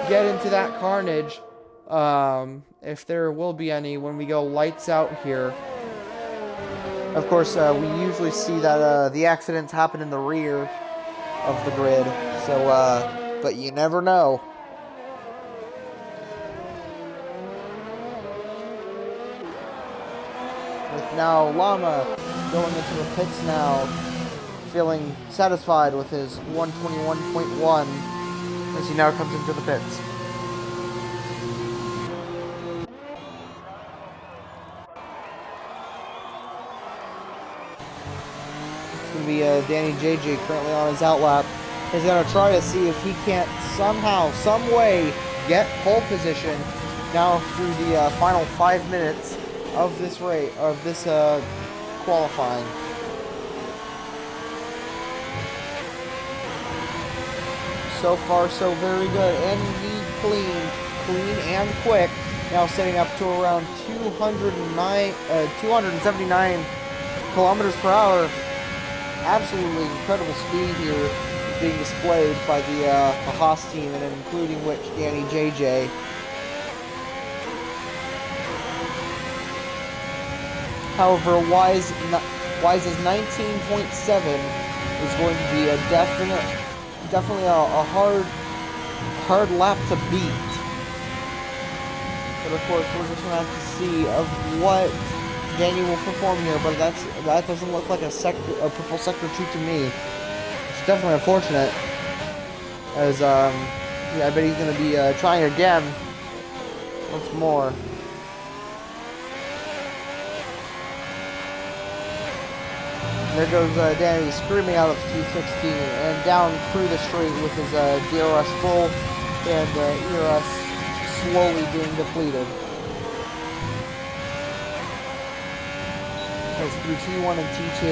get into that carnage, if there will be any when we go lights out here. Of course, we usually see that the accidents happen in the rear of the grid, so but you never know. With now Llama going into the pits now, feeling satisfied with his 1:21.1 as he now comes into the pits. It's going to be Danny JJ currently on his outlap. He's going to try to see if he can't somehow, some way, get pole position now through the final 5 minutes of this qualifying. So far, so very good, and the clean and quick. Now setting up to around 279 kilometers per hour. Absolutely incredible speed here being displayed by the Haas team, and including which Danny JJ. However, Wise's 19.7 is going to be a definitely a hard lap to beat. But of course, we're just gonna have to see of what Danny will perform here. But that doesn't look like a purple sector 2 to me. It's definitely unfortunate, as yeah, I bet he's gonna be trying again once more. There goes Danny screaming out of T16 and down through the straight with his DRS full and ERS slowly being depleted. That's through T1 and T2.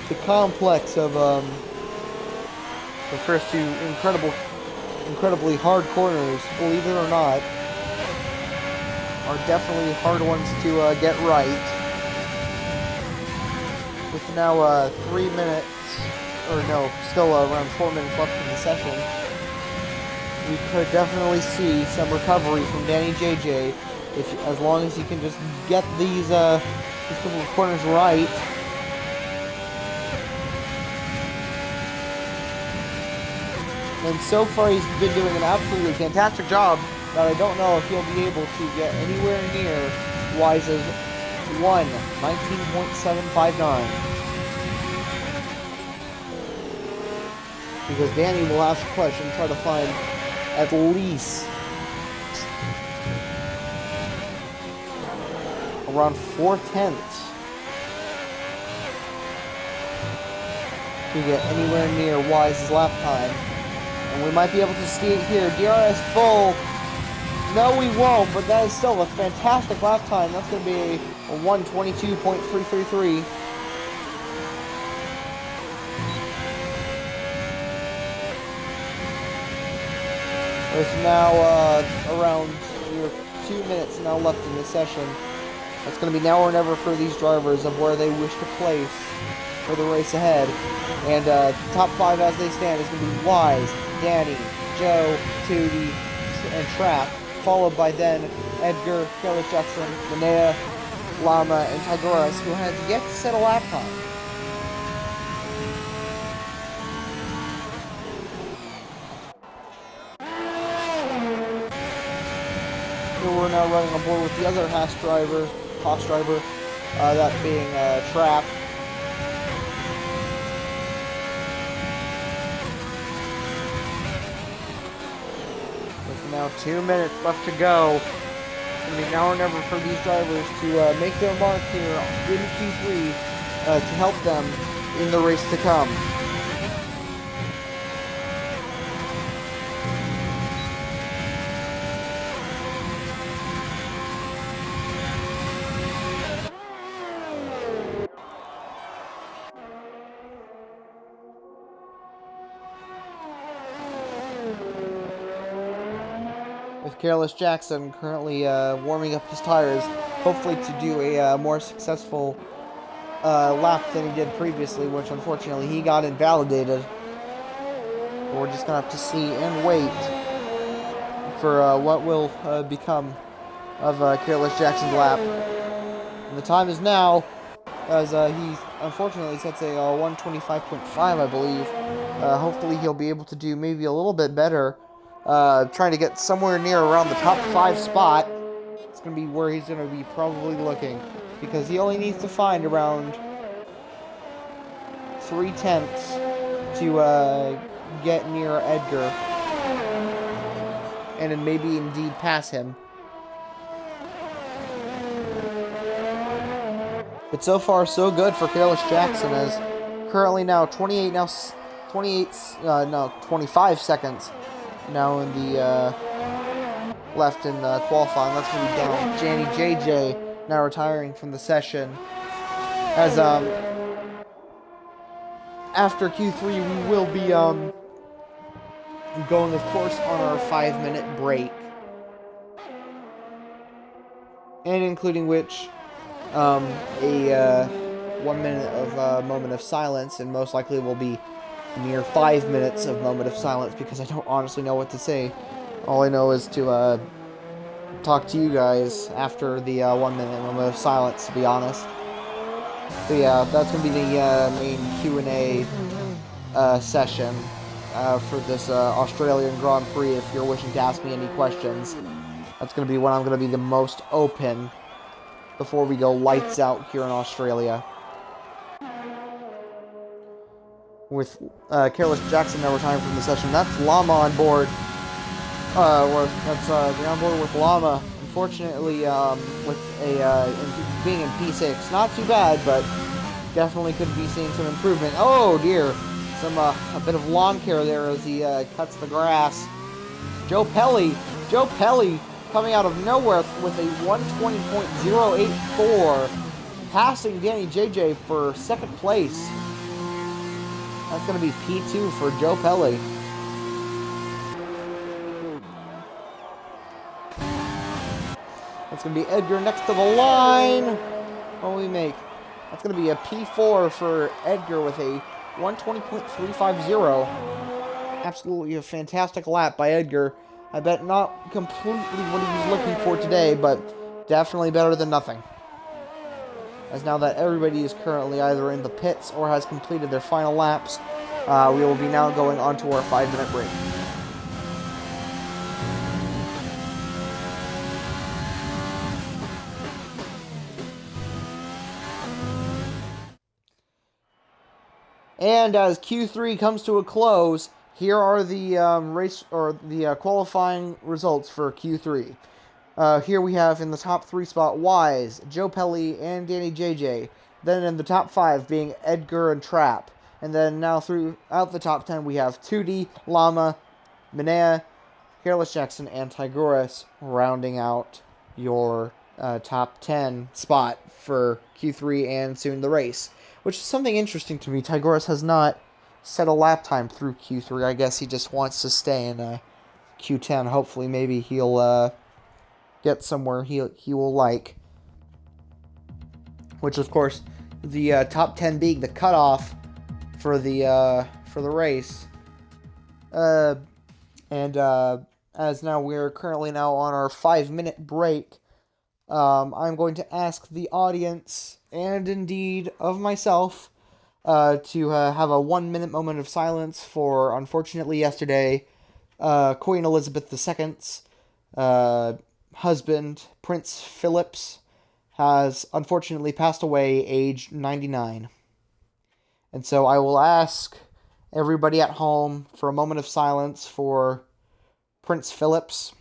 The complex of the first two incredibly hard corners, believe it or not, are definitely hard ones to get right. With now 3 minutes, or no, still around 4 minutes left in the session, we could definitely see some recovery from Danny JJ, as long as he can just get these couple of corners right. And so far he's been doing an absolutely fantastic job. But I don't know if he'll be able to get anywhere near Wise's 19.759. Because Danny will ask a question and try to find at least around 4/10 to get anywhere near Wise's lap time. And we might be able to see it here. DRS full. No, we won't, but that is still a fantastic lap time. That's going to be a 1:22.333. There's now around 2 minutes now left in the session. It's going to be now or never for these drivers of where they wish to place for the race ahead. And top 5 as they stand is going to be Wise, Danny, Joe, Tootie, and Trap, followed by then Edgar, Carlos Jackson, Linnea, Lama, and Tigoras, who has yet to set a lap time. Here we're now running on board with the other Haas driver, that being Trap. Now 2 minutes left to go. It's going to be now or never for these drivers to make their mark here in Q3 to help them in the race to come. With Carlos Jackson currently warming up his tires, hopefully to do a more successful lap than he did previously, which unfortunately he got invalidated. But we're just going to have to see and wait for what will become of Carlos Jackson's lap. And the time is now, as he unfortunately sets a 1:25.5, I believe. Hopefully he'll be able to do maybe a little bit better. Trying to get somewhere near around the top 5 spot. It's going to be where he's going to be probably looking, because he only needs to find around 3/10 to get near Edgar, and then maybe indeed pass him. But so far so good for Carlos Jackson, as currently now 25 seconds now in the left in qualifying. That's going to be down Danny JJ, now retiring from the session. As after Q3, we will be going, of course, on our 5-minute break, and including which a 1 minute of moment of silence, and most likely will be near 5 minutes of moment of silence, because I don't honestly know what to say. All I know is to talk to you guys after the 1 minute moment of silence, to be honest. But yeah, that's going to be the main Q&A session for this Australian Grand Prix. If you're wishing to ask me any questions, that's going to be when I'm going to be the most open before we go lights out here in Australia. With Careless Jackson now retiring from the session. That's Llama on board. That's on board with Llama. Unfortunately, with being in P6, not too bad, but definitely could be seeing some improvement. Oh dear, a bit of lawn care there as he cuts the grass. Joe Pelly coming out of nowhere with a 120.084, passing Danny JJ for second place. That's going to be P2 for Joe Pelly. That's going to be Edgar next to the line. What will we make? That's going to be a P4 for Edgar with a 120.350. Absolutely a fantastic lap by Edgar. I bet not completely what he was looking for today, but definitely better than nothing. As now that everybody is currently either in the pits or has completed their final laps, we will be now going on to our 5-minute break. And as Q3 comes to a close, here are the qualifying results for Q3. Here we have in the top 3 spot Wise, Joe Pelly, and Danny JJ. Then in the top 5 being Edgar and Trap. And then now throughout the top 10 we have 2D, Llama, Minea, Careless Jackson, and Tigorus rounding out your top 10 spot for Q3 and soon the race. Which is something interesting to me. Tigorus has not set a lap time through Q3. I guess he just wants to stay in Q10. Hopefully maybe he'll get somewhere he will like. Which of course, the top 10 being the cutoff for the race. And as now we're currently now on our 5-minute break, I'm going to ask the audience, and indeed of myself, to have a 1-minute moment of silence for, unfortunately yesterday, Queen Elizabeth II's husband, Prince Phillips, has unfortunately passed away aged 99. And so I will ask everybody at home for a moment of silence for Prince Phillips.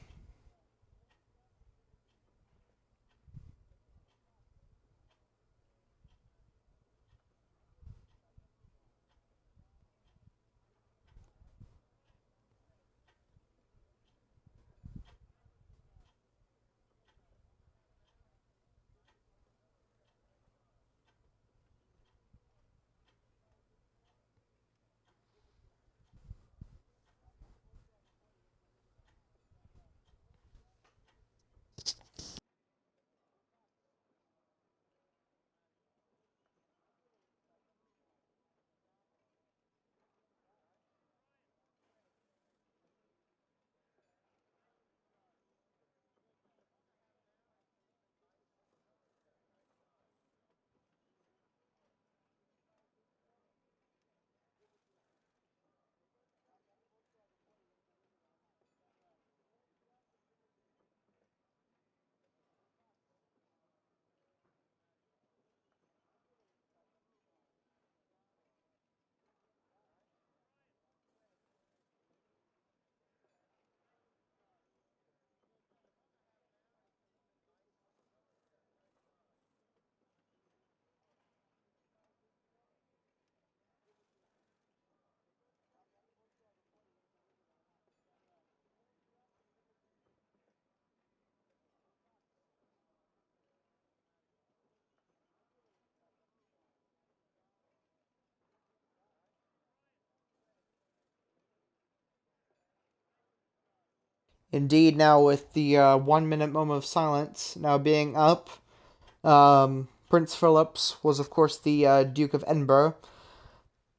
Indeed, now with the 1 minute moment of silence now being up, Prince Philip was, of course, the Duke of Edinburgh,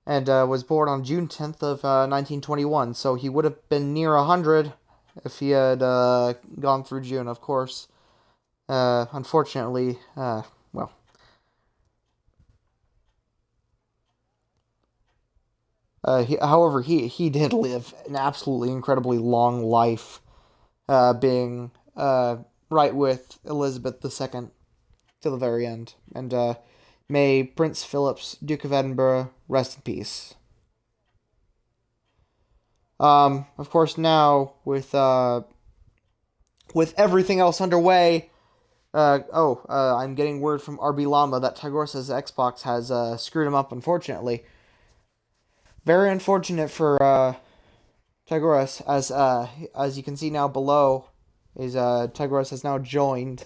and was born on June 10th of 1921, so he would have been near 100 if he had gone through June, of course. Unfortunately, well, however, he did live an absolutely incredibly long life, being right with Elizabeth II to the very end. And may Prince Philip's Duke of Edinburgh rest in peace. Of course, now with everything else underway. I'm getting word from RB Llama that Tigorsa's Xbox has screwed him up. Unfortunately, very unfortunate for Tigoras, as you can see now below, is Tigoras has now joined.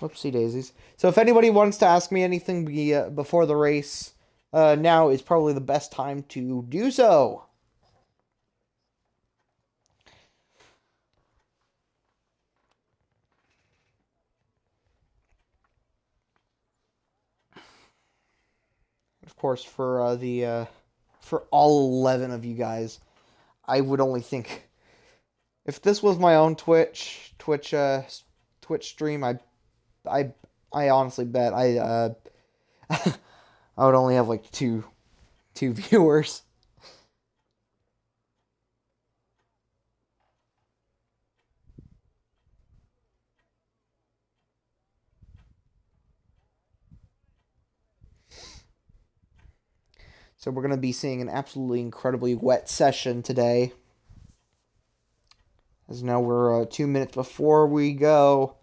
Whoopsie daisies. So if anybody wants to ask me anything before the race, now is probably the best time to do so. Of course, for all 11 of you guys, I would only think if this was my own Twitch stream, I honestly bet I would only have like two viewers. So we're going to be seeing an absolutely incredibly wet session today. As now we're 2 minutes before we go.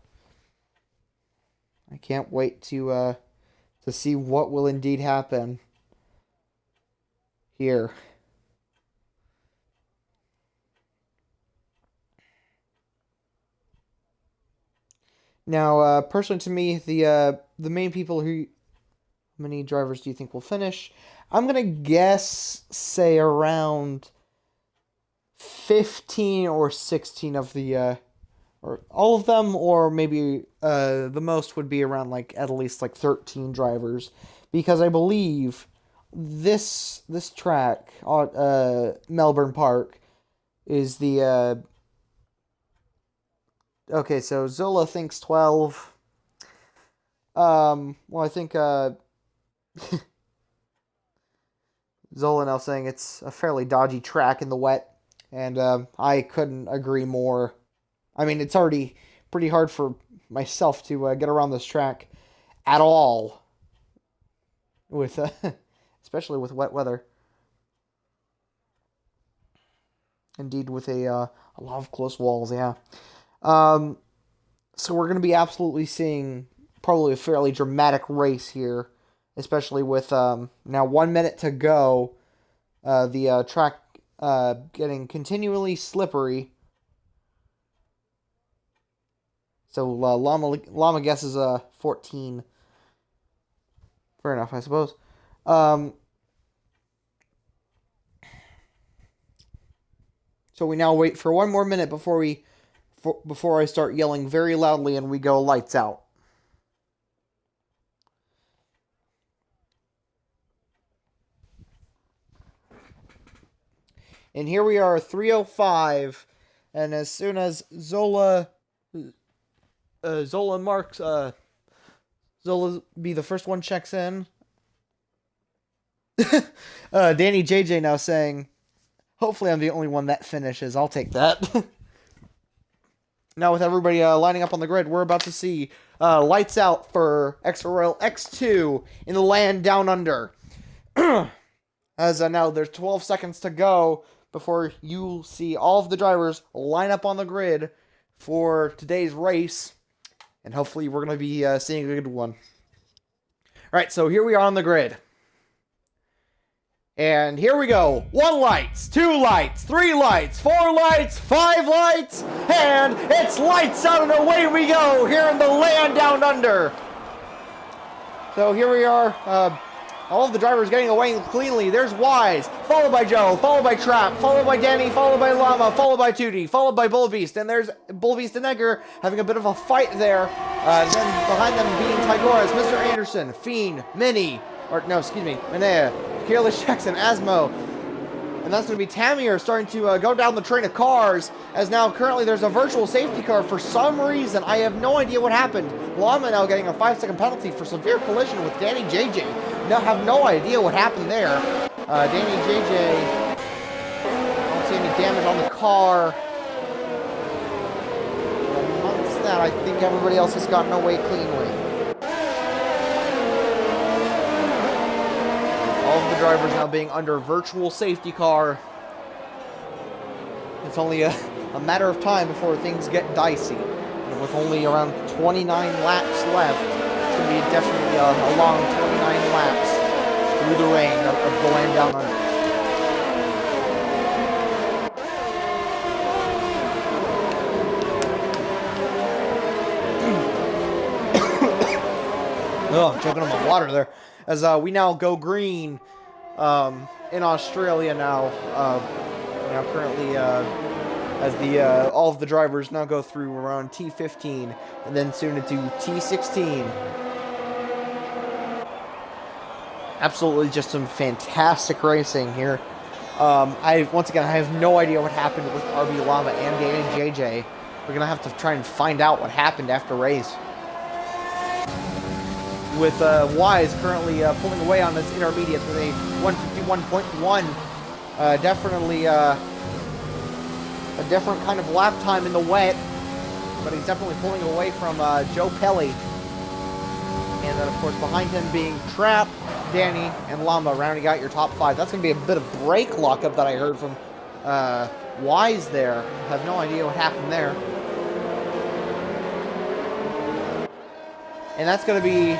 I can't wait to see what will indeed happen here. Now, personally to me, the main people who... How many drivers do you think will finish? I'm going to guess, say, around 15 or 16 of the... or all of them, or maybe the most would be around, like, at least, like, 13 drivers. Because I believe this track, Melbourne Park, is the... Okay, so Zola thinks 12. Well, I think... Zola now saying it's a fairly dodgy track in the wet, and I couldn't agree more. I mean, it's already pretty hard for myself to get around this track at all, with especially with wet weather. Indeed, with a lot of close walls, yeah. So we're going to be absolutely seeing probably a fairly dramatic race here, especially with now 1 minute to go. The track getting continually slippery. So Llama guesses 14. Fair enough, I suppose. So we now wait for 1 more minute before I start yelling very loudly and we go lights out. And here we are, 3:05, and as soon as Zola marks, Zola be the first one checks in. Danny JJ now saying, hopefully I'm the only one that finishes. I'll take that. Now with everybody lining up on the grid, we're about to see lights out for Extra Royal X2 in the land down under. As now there's 12 seconds to go before you see all of the drivers line up on the grid for today's race. And hopefully we're going to be seeing a good one. Alright, so here we are on the grid. And here we go. 1 light, 2 lights, 3 lights, 4 lights, 5 lights, and it's lights out and away we go here in the land down under. So here we are. All of the drivers getting away cleanly. There's Wise, followed by Joe, followed by Trap, followed by Danny, followed by Llama, followed by Tootie, followed by Bullbeast. And there's Bullbeast and Edgar having a bit of a fight there. Then behind them being Tygoras, Mr. Anderson, Fiend, Minnie, Minea, Careless Jackson, Asmo. And that's going to be Tamier starting to go down the train of cars, as now currently there's a virtual safety car for some reason. I have no idea what happened. Llama now getting a 5-second penalty for severe collision with Danny JJ. Now have no idea what happened there. Danny JJ, I don't see any damage on the car. Amongst that, I think everybody else has gotten away cleanly. All of the drivers now being under virtual safety car. It's only a matter of time before things get dicey. And with only around 29 laps left, it's going to be definitely a long 29 laps through the rain of the land down under. Oh, I'm choking on my water there. As we now go green in Australia now. Currently, as the all of the drivers now go through around T15 and then soon into T16. Absolutely, just some fantastic racing here. Once again, I have no idea what happened with RB Llama and Danny JJ. We're gonna have to try and find out what happened after race. With Wise currently pulling away on this intermediate with a 151.1. Definitely a different kind of lap time in the wet, but he's definitely pulling away from Joe Pelly. And then, of course, behind him being Trap, Danny, and Llama rounding out your top 5. That's going to be a bit of brake lockup that I heard from Wise there. I have no idea what happened there. And that's going to be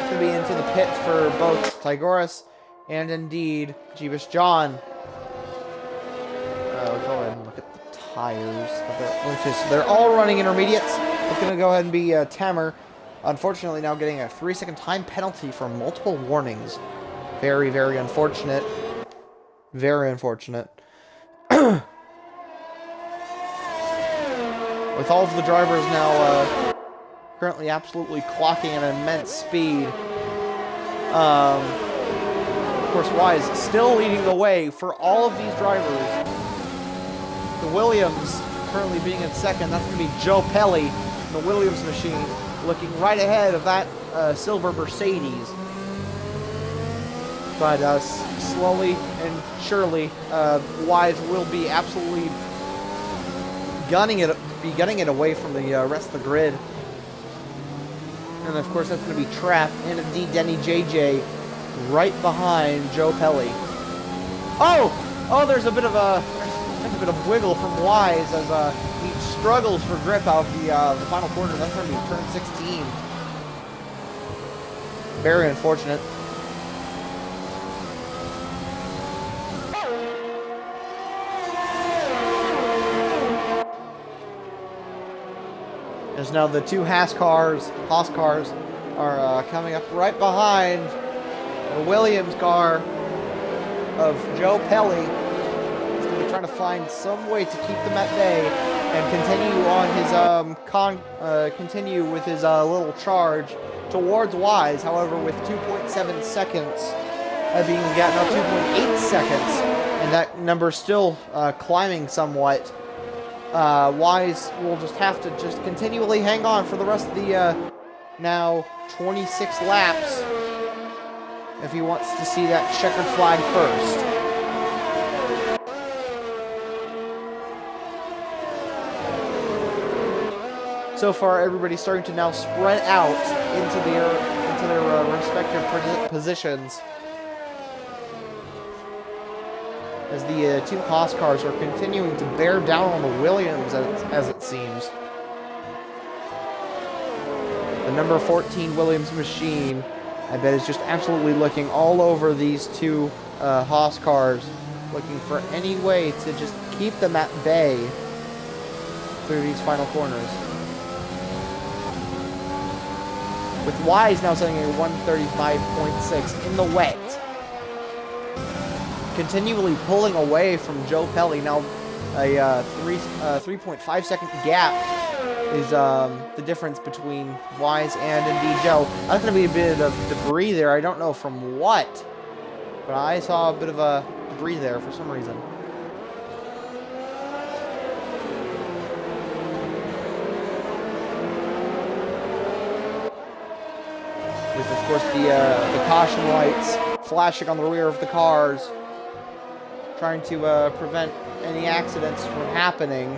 into the pits for both Tygoras and indeed Jeebus John. Go ahead and look at the tires. They're all running intermediates. It's going to go ahead and be Tamer. Unfortunately, now getting a 3-second time penalty for multiple warnings. Very, very unfortunate. Very unfortunate. With all of the drivers now currently absolutely clocking at an immense speed. Of course, Wise still leading the way for all of these drivers. The Williams currently being in second. That's going to be Joe Pelly, the Williams machine, looking right ahead of that silver Mercedes. But slowly and surely, Wise will be absolutely gunning it away from the rest of the grid. And of course, that's going to be Trap and indeed Denny JJ right behind Joe Pelly. Oh, there's a bit of a wiggle from Wise as he struggles for grip out of the final corner. That's going to be turn 16. Very unfortunate. As now the two Haas cars are coming up right behind the Williams car of Joe Pelly. He's going to be trying to find some way to keep them at bay and continue with his little charge towards Wise. However, with 2.7 seconds being gotten up 2.8 seconds, and that number still climbing somewhat. Wise will just have to continually hang on for the rest of the now 26 laps if he wants to see that checkered flag first. So far, everybody's starting to now spread out into their respective positions, as the two Haas cars are continuing to bear down on the Williams, as it seems. The number 14 Williams machine, I bet, is just absolutely looking all over these two Haas cars, looking for any way to just keep them at bay through these final corners. With Wise now setting a 135.6 in the wet. continually pulling away from Joe Pelli. Now, a 3.5 second gap is the difference between Wise and indeed Joe. That's going to be a bit of debris there. I don't know from what, but I saw a bit of a debris there for some reason. With, of course, the caution lights flashing on the rear of the cars, trying to prevent any accidents from happening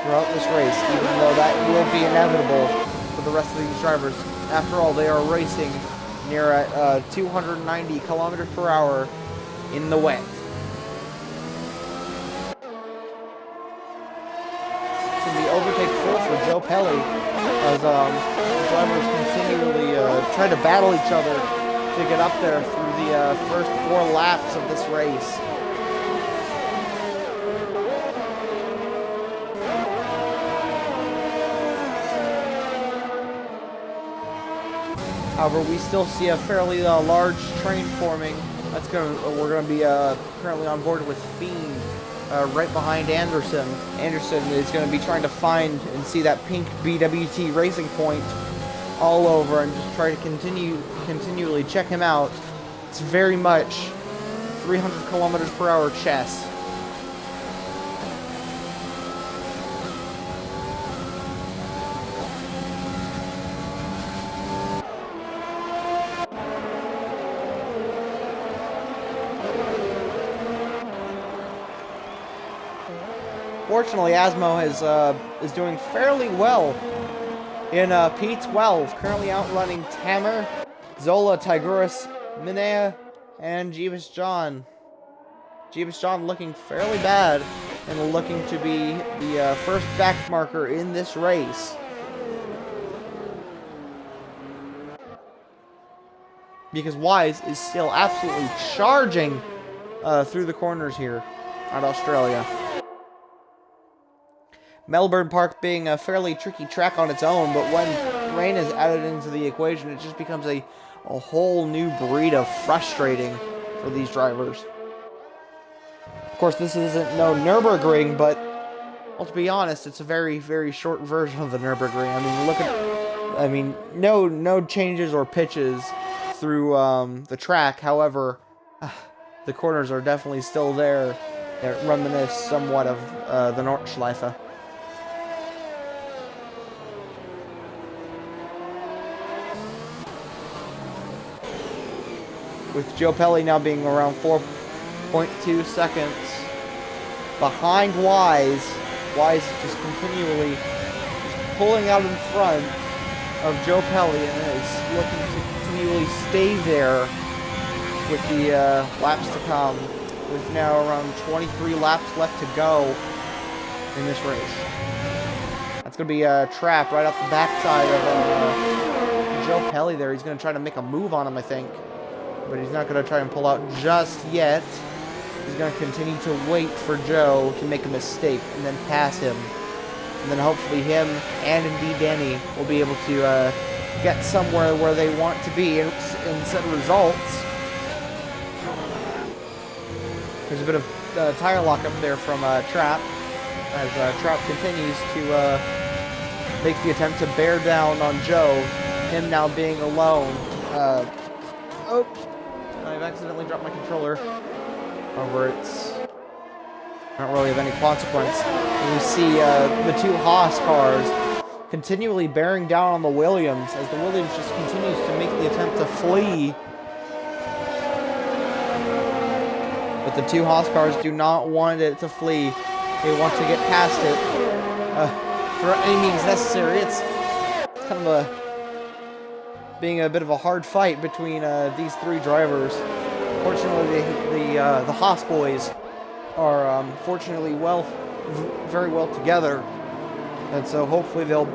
throughout this race, even though that will be inevitable for the rest of these drivers. After all, they are racing near at 290 kilometers per hour in the wet. It's going to be overtake full for Joe Pelli as drivers continually try to battle each other to get up there through the first 4 laps of this race. However, we still see a fairly large train forming. We're gonna be currently on board with Fiend right behind Anderson. Anderson is gonna be trying to find and see that pink BWT Racing Point all over and just try to continually check him out. It's very much 300 kilometers per hour chess. Fortunately, Asmo is doing fairly well in P12, currently outrunning Tamer, Zola, Tigurus, Minea, and Jeebus John. Jeebus John looking fairly bad and looking to be the first back marker in this race. Because Wise is still absolutely charging through the corners here at Australia. Melbourne Park being a fairly tricky track on its own, but when rain is added into the equation, it just becomes a whole new breed of frustrating for these drivers. Of course, this isn't no Nürburgring, but, well, to be honest, it's a very, very short version of the Nürburgring. I mean, no changes or pitches through the track. However, the corners are definitely still there. They reminisce somewhat of the Nordschleife. With Joe Pelli now being around 4.2 seconds behind Wise. Wise just continually pulling out in front of Joe Pelli and is looking to continually stay there with the laps to come. With now around 23 laps left to go in this race. That's going to be a trap right off the backside of Joe Pelli there. He's going to try to make a move on him, I think. But he's not going to try and pull out just yet. He's going to continue to wait for Joe to make a mistake and then pass him. And then hopefully him and indeed Danny will be able to get somewhere where they want to be and set results. There's a bit of tire lock up there from Trapp as Trapp continues to make the attempt to bear down on Joe. Him now being alone. I've accidentally dropped my controller. However, it's not really of any consequence. And we see the two Haas cars continually bearing down on the Williams as the Williams just continues to make the attempt to flee. But the two Haas cars do not want it to flee. They want to get past it for any means necessary. It's kind of being a bit of a hard fight between these three drivers. Fortunately, the Haas boys are fortunately very well together, and so hopefully they'll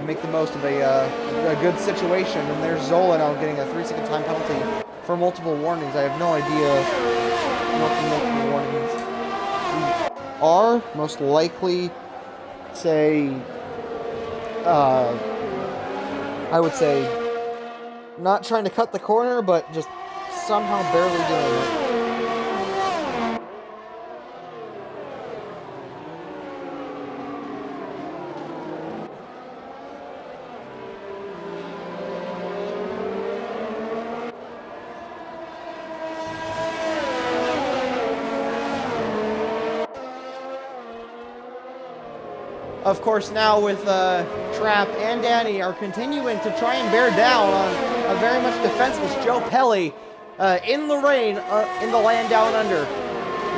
make the most of a good situation. And there's Zola now getting a 3-second time penalty for multiple warnings. I have no idea what the multiple warnings are. Most likely, say, I would say, not trying to cut the corner, but just somehow barely doing it. Of course, now with Trap and Danny are continuing to try and bear down on a very much defenseless Joe Pelly in the rain in the land down under,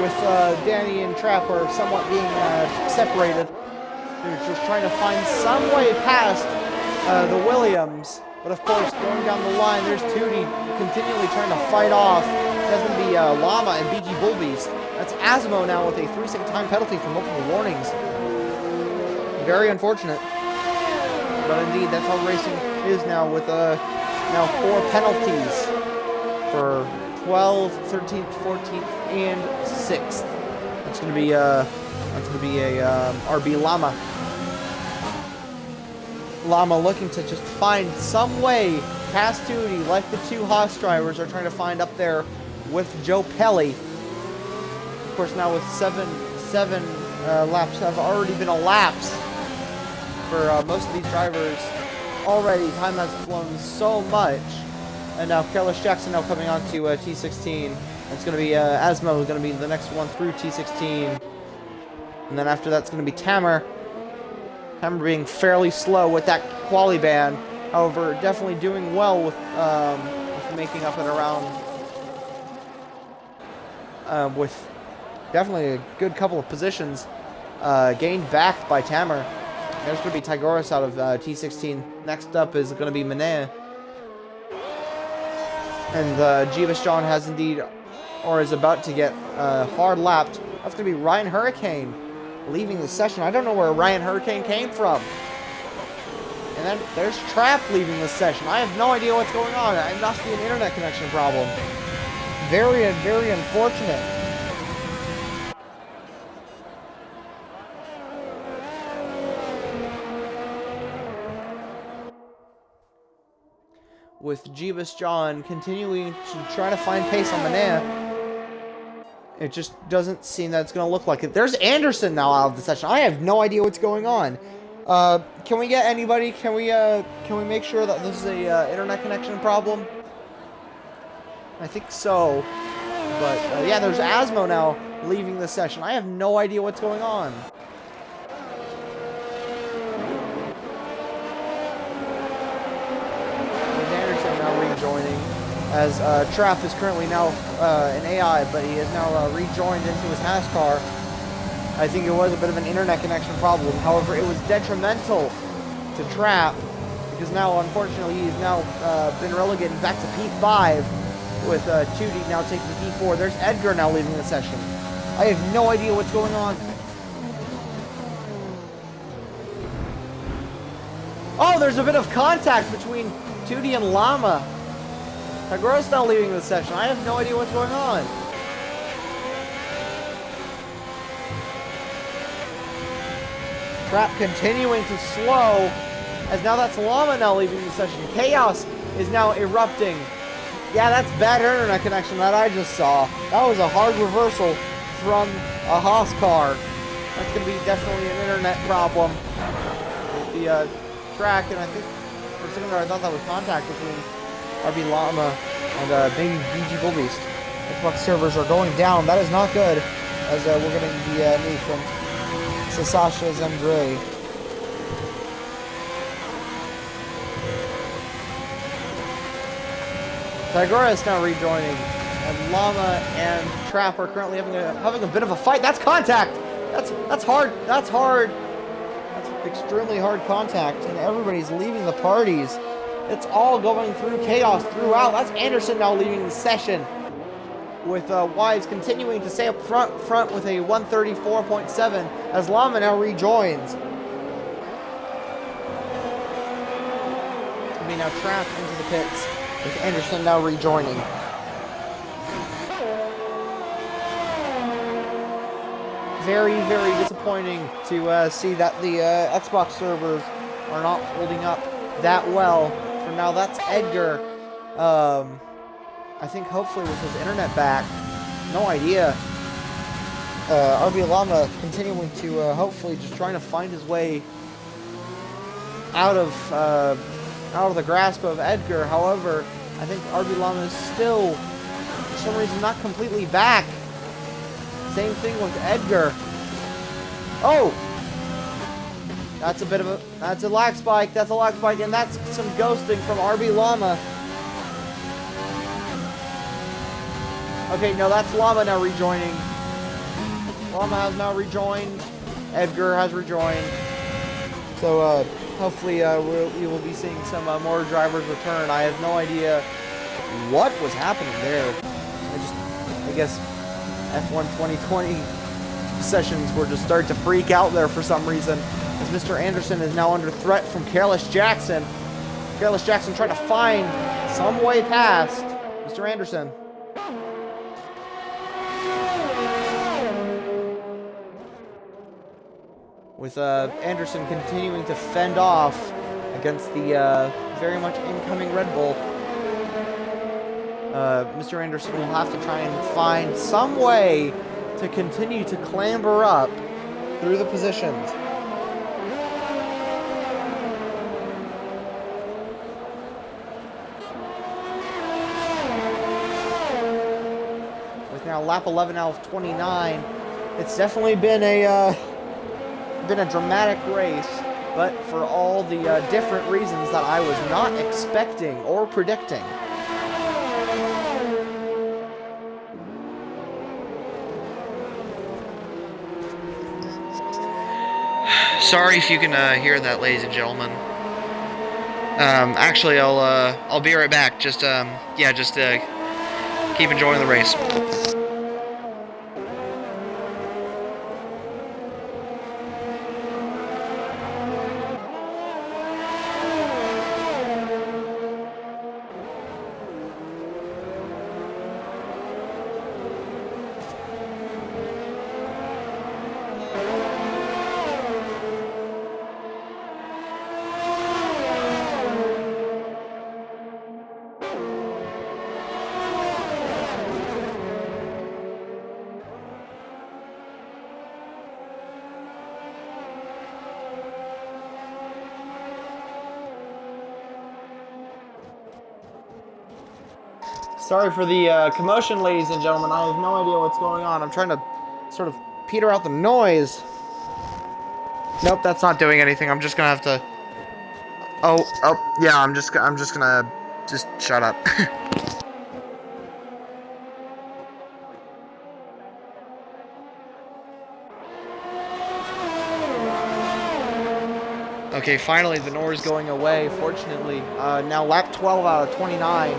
with Danny and Trap are somewhat being separated. They're just trying to find some way past the Williams. But of course, going down the line, there's Tootie continually trying to fight off. That's going to be Llama and BG Bullbeast. That's Asmo now with a 3-second time penalty for multiple warnings. Very unfortunate. But indeed, that's how racing is now, with now 4 penalties for 12th, 13th, 14th, and 6th. That's going to be a RB Llama. Llama looking to just find some way past Tootie, like the 2 Haas drivers are trying to find up there with Joe Pelly. Of course, now with seven laps have already been elapsed for most of these drivers already. Time has flown so much. And now Carlos Jackson now coming on to T16. It's going to be Asmo is going to be the next one through T16. And then after that's going to be Tamer. Tamer being fairly slow with that quali ban. However, definitely doing well with making up it around. With definitely a good couple of positions gained back by Tamer. There's going to be Tygoras out of T16. Next up is going to be Manet. And Jeebus John has indeed, or is about to get hard lapped. That's going to be Ryan Hurricane leaving the session. I don't know where Ryan Hurricane came from. And then there's Trap leaving the session. I have no idea what's going on. It must be an internet connection problem. Very, very unfortunate. With Jeebus John continuing to try to find pace on Manet, it just doesn't seem that it's going to look like it. There's Anderson now out of the session. I have no idea what's going on. Can we get anybody? Can we make sure that this is a internet connection problem? I think so. But yeah, there's Asmo now leaving the session. I have no idea what's going on. Joining, as Trap is currently now an AI, but he has now rejoined into his NASCAR. I think it was a bit of an internet connection problem. However, it was detrimental to Trap, because now, unfortunately, he's now been relegated back to P5, with Tootie now taking P4. There's Edgar now leaving the session. I have no idea what's going on. Oh, there's a bit of contact between Tootie and Llama. Tygoras now leaving the session. I have no idea what's going on. Trap continuing to slow, as now that's Llama now leaving the session. Chaos is now erupting. Yeah, that's bad internet connection that I just saw. That was a hard reversal from a Haas car. That's going to be definitely an internet problem with the track, and I think for a second there I thought that was contact between RB Llama and maybe BG Bullbeast. Xbox servers are going down. That is not good, as we're getting the news from Sasha Zendre. Tigora is now rejoining, and Llama and Trap are currently having a bit of a fight. That's contact. That's hard. That's hard. That's extremely hard contact, and everybody's leaving the parties. It's all going through chaos throughout. That's Anderson now leaving the session, with Wise continuing to stay up front with a 134.7 as Llama now rejoins. I mean, now Trap into the pits with Anderson now rejoining. Very, very disappointing to see that the Xbox servers are not holding up that well. For now, that's Edgar. I think hopefully with his internet back. No idea. RB Llama continuing to hopefully just trying to find his way out of the grasp of Edgar. However, I think RB Llama is still, for some reason, not completely back. Same thing with Edgar. Oh! That's a lag spike, and that's some ghosting from RB Llama. Okay, no, that's Llama now rejoining. Llama has now rejoined. Edgar has rejoined. So, hopefully, we will be seeing some more drivers return. I have no idea what was happening there. I guess F1 2020 sessions were just starting to freak out there for some reason. As Mr. Anderson is now under threat from Careless Jackson. Careless Jackson trying to find some way past Mr. Anderson. With Anderson continuing to fend off against the very much incoming Red Bull. Mr. Anderson will have to try and find some way to continue to clamber up through the positions. With now lap 11 out of 29, it's definitely been a dramatic race, but for all the different reasons that I was not expecting or predicting. Sorry if you can hear that, ladies and gentlemen. Actually, I'll be right back. Just keep enjoying the race. Sorry for the commotion, ladies and gentlemen. I have no idea what's going on. I'm trying to sort of peter out the noise. Nope, that's not doing anything. I'm just gonna have to. Oh, yeah. I'm just gonna shut up. Okay, finally the noise going away. Fortunately, now lap 12 out of 29.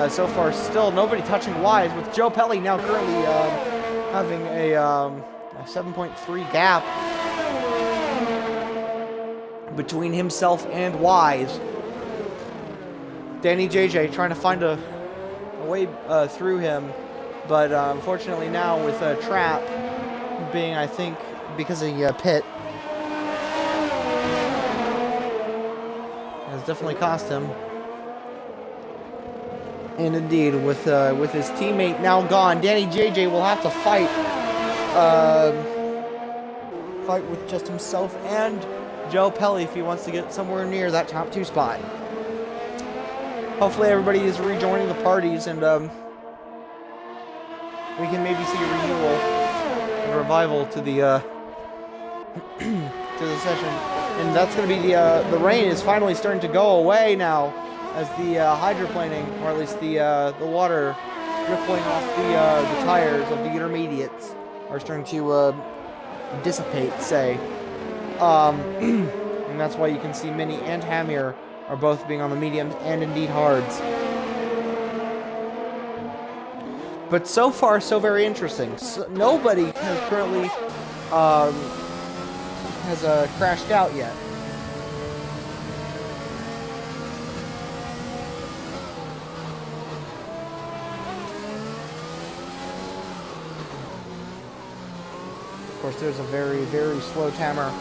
So far, still nobody touching Wise, with Joe Pelli now currently having a 7.3 gap between himself and Wise. Danny JJ trying to find a way through him, but unfortunately now with Trap being, I think, because of the pit, has definitely cost him. And indeed, with his teammate now gone, Danny JJ will have to fight with just himself and Joe Pelli if he wants to get somewhere near that top 2 spot. Hopefully everybody is rejoining the parties, and we can maybe see a renewal and revival to the to the session. And that's going to be the rain is finally starting to go away now, as the hydroplaning, or at least the water rippling off the tires of the intermediates are starting to dissipate, say. And that's why you can see Mini and Hamir are both being on the mediums and indeed hards. But so far, so very interesting. So, nobody has currently crashed out yet. Of course, there's a very, very slow Tamer.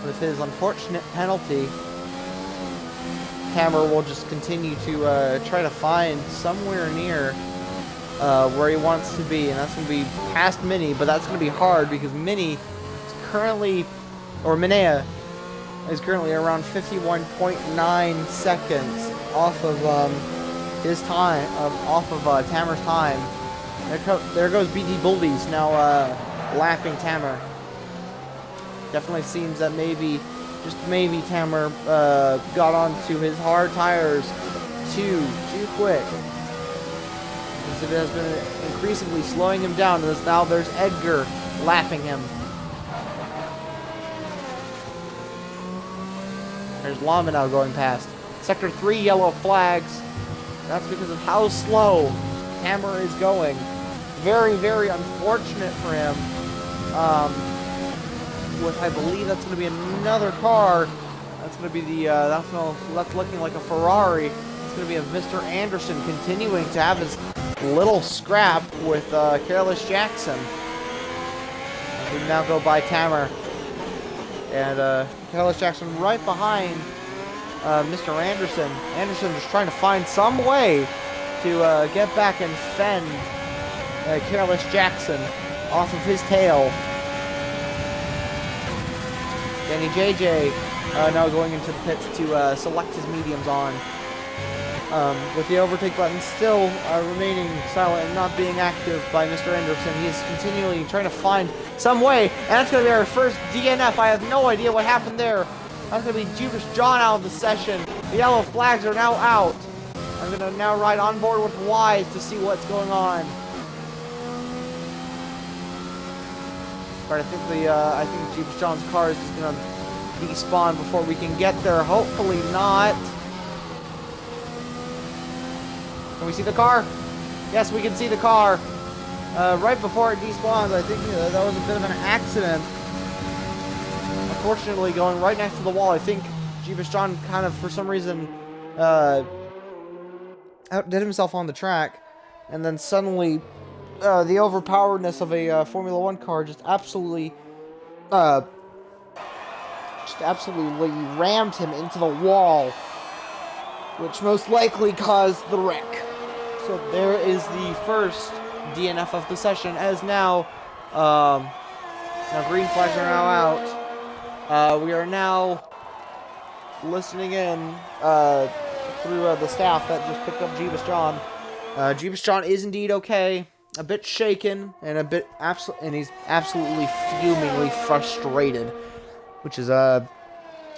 With his unfortunate penalty, Tamer will just continue to try to find somewhere near where he wants to be, and that's going to be past Mini, but that's going to be hard because Mini is currently, or Minea, is currently around 51.9 seconds off of his time, off of Tamer's time. There goes BT Bulbies now lapping Tamer. Definitely seems that maybe, just maybe, Tammer got onto his hard tires too quick. Because it has been increasingly slowing him down, as now there's Edgar lapping him. There's Llama now going past. Sector 3 yellow flags. That's because of how slow Tammer is going. Very, very unfortunate for him. With, I believe that's going to be another car. That's going to be the, that's looking like a Ferrari. It's going to be a Mr. Anderson continuing to have his little scrap with Careless Jackson. We now go by Tammer. And Careless Jackson right behind Mr. Anderson. Anderson just trying to find some way to get back and fend Careless Jackson off of his tail. Danny JJ now going into the pits to select his mediums on. With the overtake button still remaining silent and not being active by Mr. Anderson. He is continually trying to find some way, and that's going to be our first DNF. I have no idea what happened there. That's going to be Jeebus John out of the session. The yellow flags are now out. I'm going to now ride on board with Wise to see what's going on. But I think Jeebus John's car is just going to despawn before we can get there. Hopefully not. Can we see the car? Yes, we can see the car. Right before it despawns, I think that was a bit of an accident. Unfortunately, going right next to the wall, I think Jeebus John kind of, for some reason, outdid himself on the track. And then suddenly, the overpoweredness of a Formula 1 car just absolutely rammed him into the wall, which most likely caused the wreck. So there is the first DNF of the session, as now green flags are now out. We are now listening in through the staff that just picked up Jeebus John. Jeebus John is indeed okay, a bit shaken, and and he's absolutely fumingly frustrated, which is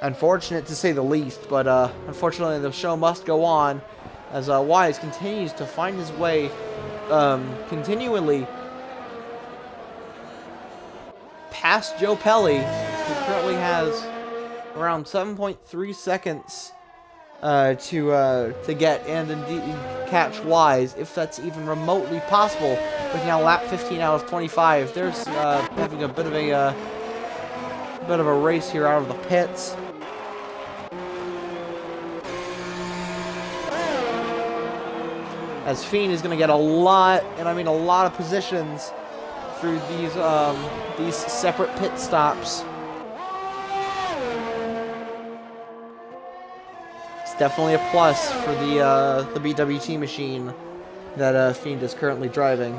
unfortunate to say the least. But unfortunately, the show must go on as Wise continues to find his way continually past Joe Pelly, who currently has around 7.3 seconds to get and indeed catch Wise, if that's even remotely possible. With now lap 15 out of 25, there's having a bit of a race here out of the pits. As Fiend is going to get a lot, and I mean a lot of positions through these separate pit stops. It's definitely a plus for the BWT machine that Fiend is currently driving.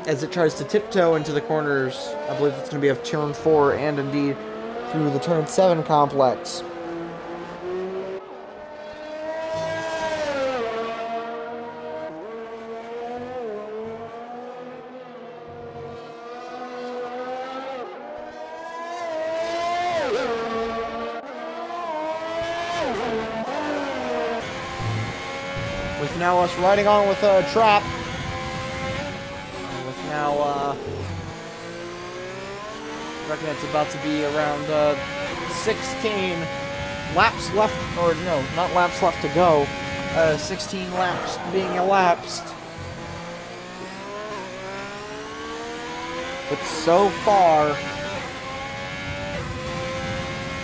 As it tries to tiptoe into the corners, I believe it's going to be of turn 4 and indeed through the turn 7 complex. With now us riding on with a trap. With now, I reckon it's about to be around 16 laps left, or no, not laps left to go. 16 laps being elapsed. But so far,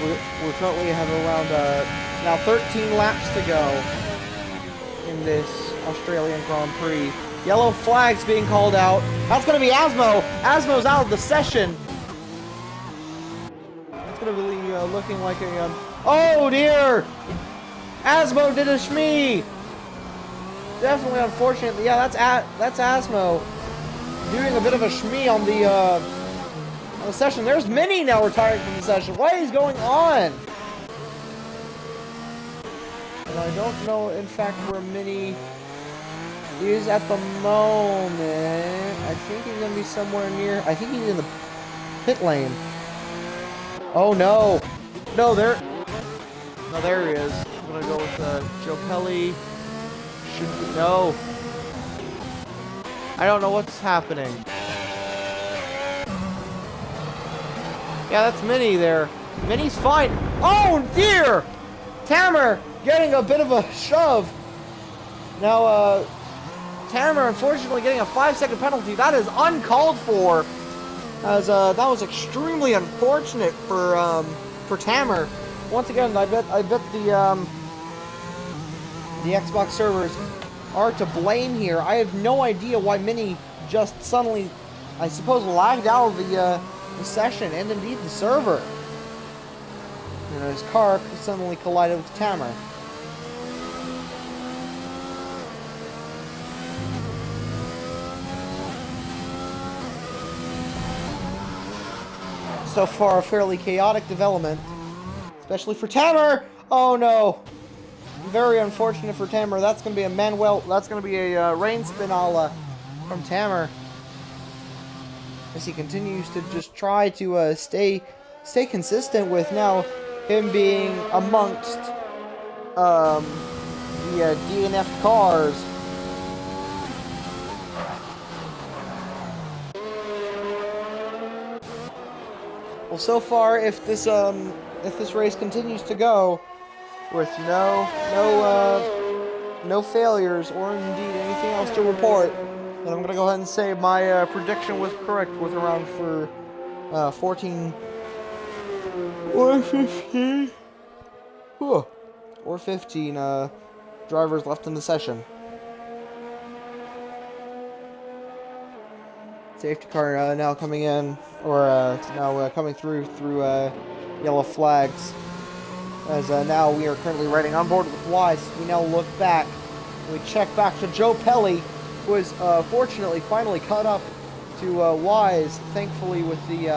we currently have around now 13 laps to go in this Australian Grand Prix. Yellow flags being called out. That's going to be Asmo. Asmo's out of the session. That's going to be looking like a... oh dear! Asmo did a shmee! Definitely unfortunate. Yeah, that's Asmo doing a bit of a shmee on the session. There's Minnie now retiring from the session. What is going on? And I don't know, in fact, where Minnie is at the moment. I think he's going to be somewhere near... I think he's in the pit lane. Oh no! No, there. No, there he is. I'm gonna go with Joe Pelli. Should be, no. I don't know what's happening. Yeah, that's Minnie there. Minnie's fine. Oh dear! Tamer getting a bit of a shove. Now, Tamer unfortunately getting a 5-second penalty. That is uncalled for. As that was extremely unfortunate for Tamer. Once again, I bet the Xbox servers are to blame here. I have no idea why Minnie just suddenly, I suppose, lagged out of the session and indeed the server. You know, his car suddenly collided with Tamer. So far, a fairly chaotic development, especially for Tamer. Oh no! Very unfortunate for Tamer. That's going to be a Manuel. That's going to be a rain spin a la from Tamer, as he continues to just try to stay consistent with now him being amongst the DNF cars. Well, so far, if this race continues to go with no failures or indeed anything else to report, then I'm gonna go ahead and say my prediction was correct with around for 14 or 15 or 15 drivers left in the session. Safety car now coming in, or now coming through yellow flags. As now we are currently riding on board with Wise. We now look back. We check back to Joe Pelli, who was fortunately finally caught up to Wise, thankfully with the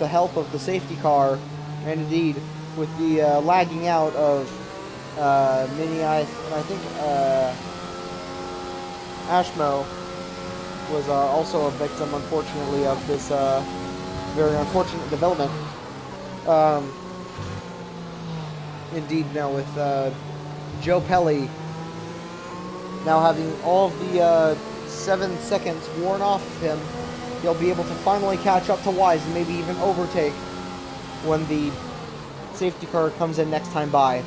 help of the safety car, and indeed with the lagging out of Minnie, and I think Ashmo was also a victim, unfortunately, of this very unfortunate development. Indeed, now with Joe Pelli now having all of the 7 seconds worn off of him, he'll be able to finally catch up to Wise and maybe even overtake when the safety car comes in next time by.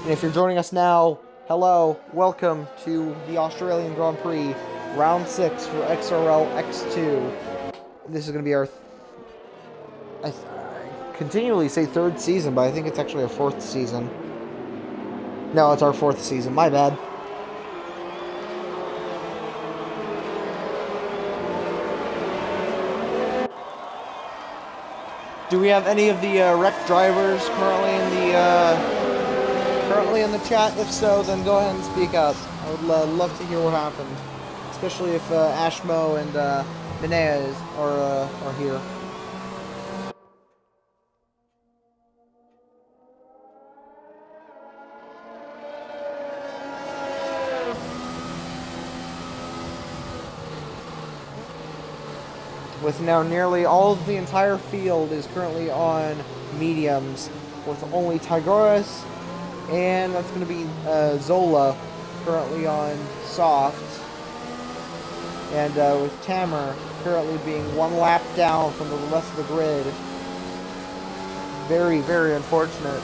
And if you're joining us now, hello, welcome to the Australian Grand Prix, Round 6 for XRL X2. This is going to be our, I continually say third season, but I think it's actually our fourth season. No, it's our fourth season, my bad. Do we have any of the rec drivers currently in the chat? If so, then go ahead and speak up. I would love to hear what happened, especially if Ashmo and Minea are here. With now nearly all of the entire field is currently on mediums, with only Tigris, and that's going to be Zola currently on soft, and with Tamer currently being one lap down from the rest of the grid. Very, very unfortunate.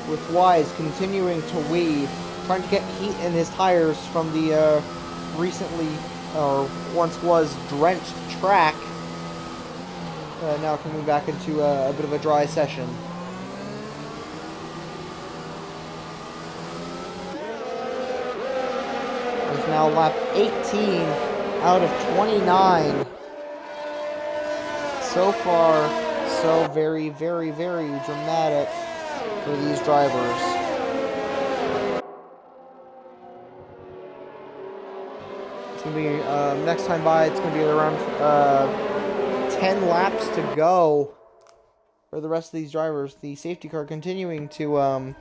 With Wise continuing to weave, trying to get heat in his tires from the recently, or once was, drenched track. Now coming back into a bit of a dry session. It's now lap 18 out of 29. So far, so very, very, very dramatic for these drivers. It's going to be, next time by, it's going to be around 10 laps to go. for the rest of these drivers. The safety car continuing to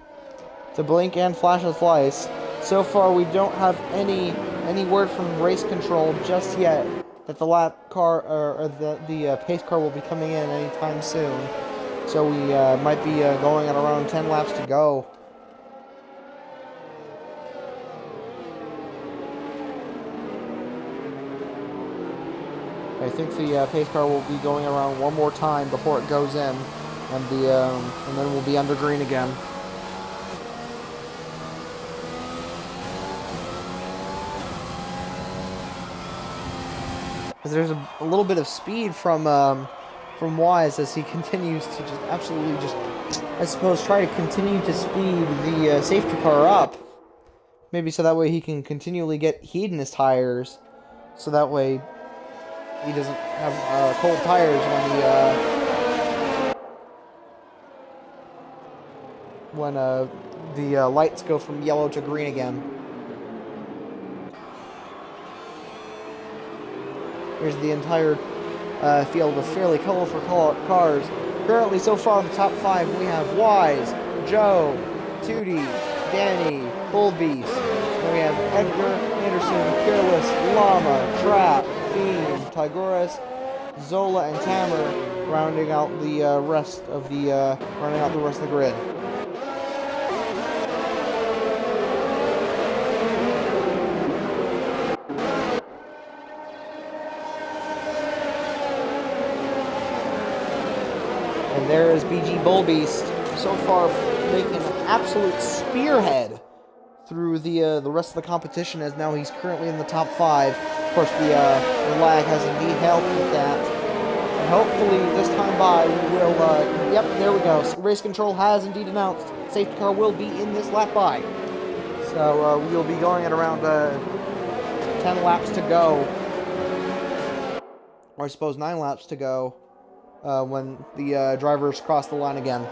blink and flash its lights. So far, we don't have any word from race control just yet that the lap car or the pace car will be coming in anytime soon. So we might be going at around 10 laps to go. I think the pace car will be going around one more time before it goes in, and then we'll be under green again. Because there's a little bit of speed from Wise as he continues to just absolutely just, I suppose, try to continue to speed the safety car up. Maybe so that way he can continually get heat in his tires, so that way he doesn't have cold tires when the lights go from yellow to green again. Here's the entire field of fairly colorful cars. Currently, so far, the top 5, we have Wise, Joe, Tootie, Danny, Bullbeast. Then we have Edgar, Anderson, Careless, Llama, Trap, Fiend, Tigorus, Zola, and Tamer, rounding out the rest of the grid. And there is BG Bullbeast, so far making an absolute spearhead through the rest of the competition, as now he's currently in the top 5. Of course, the lag has indeed helped with that. And hopefully, this time by, we will, yep, there we go. Race Control has indeed announced safety car will be in this lap by. So, we will be going at around 10 laps to go. Or I suppose 9 laps to go when the drivers cross the line again.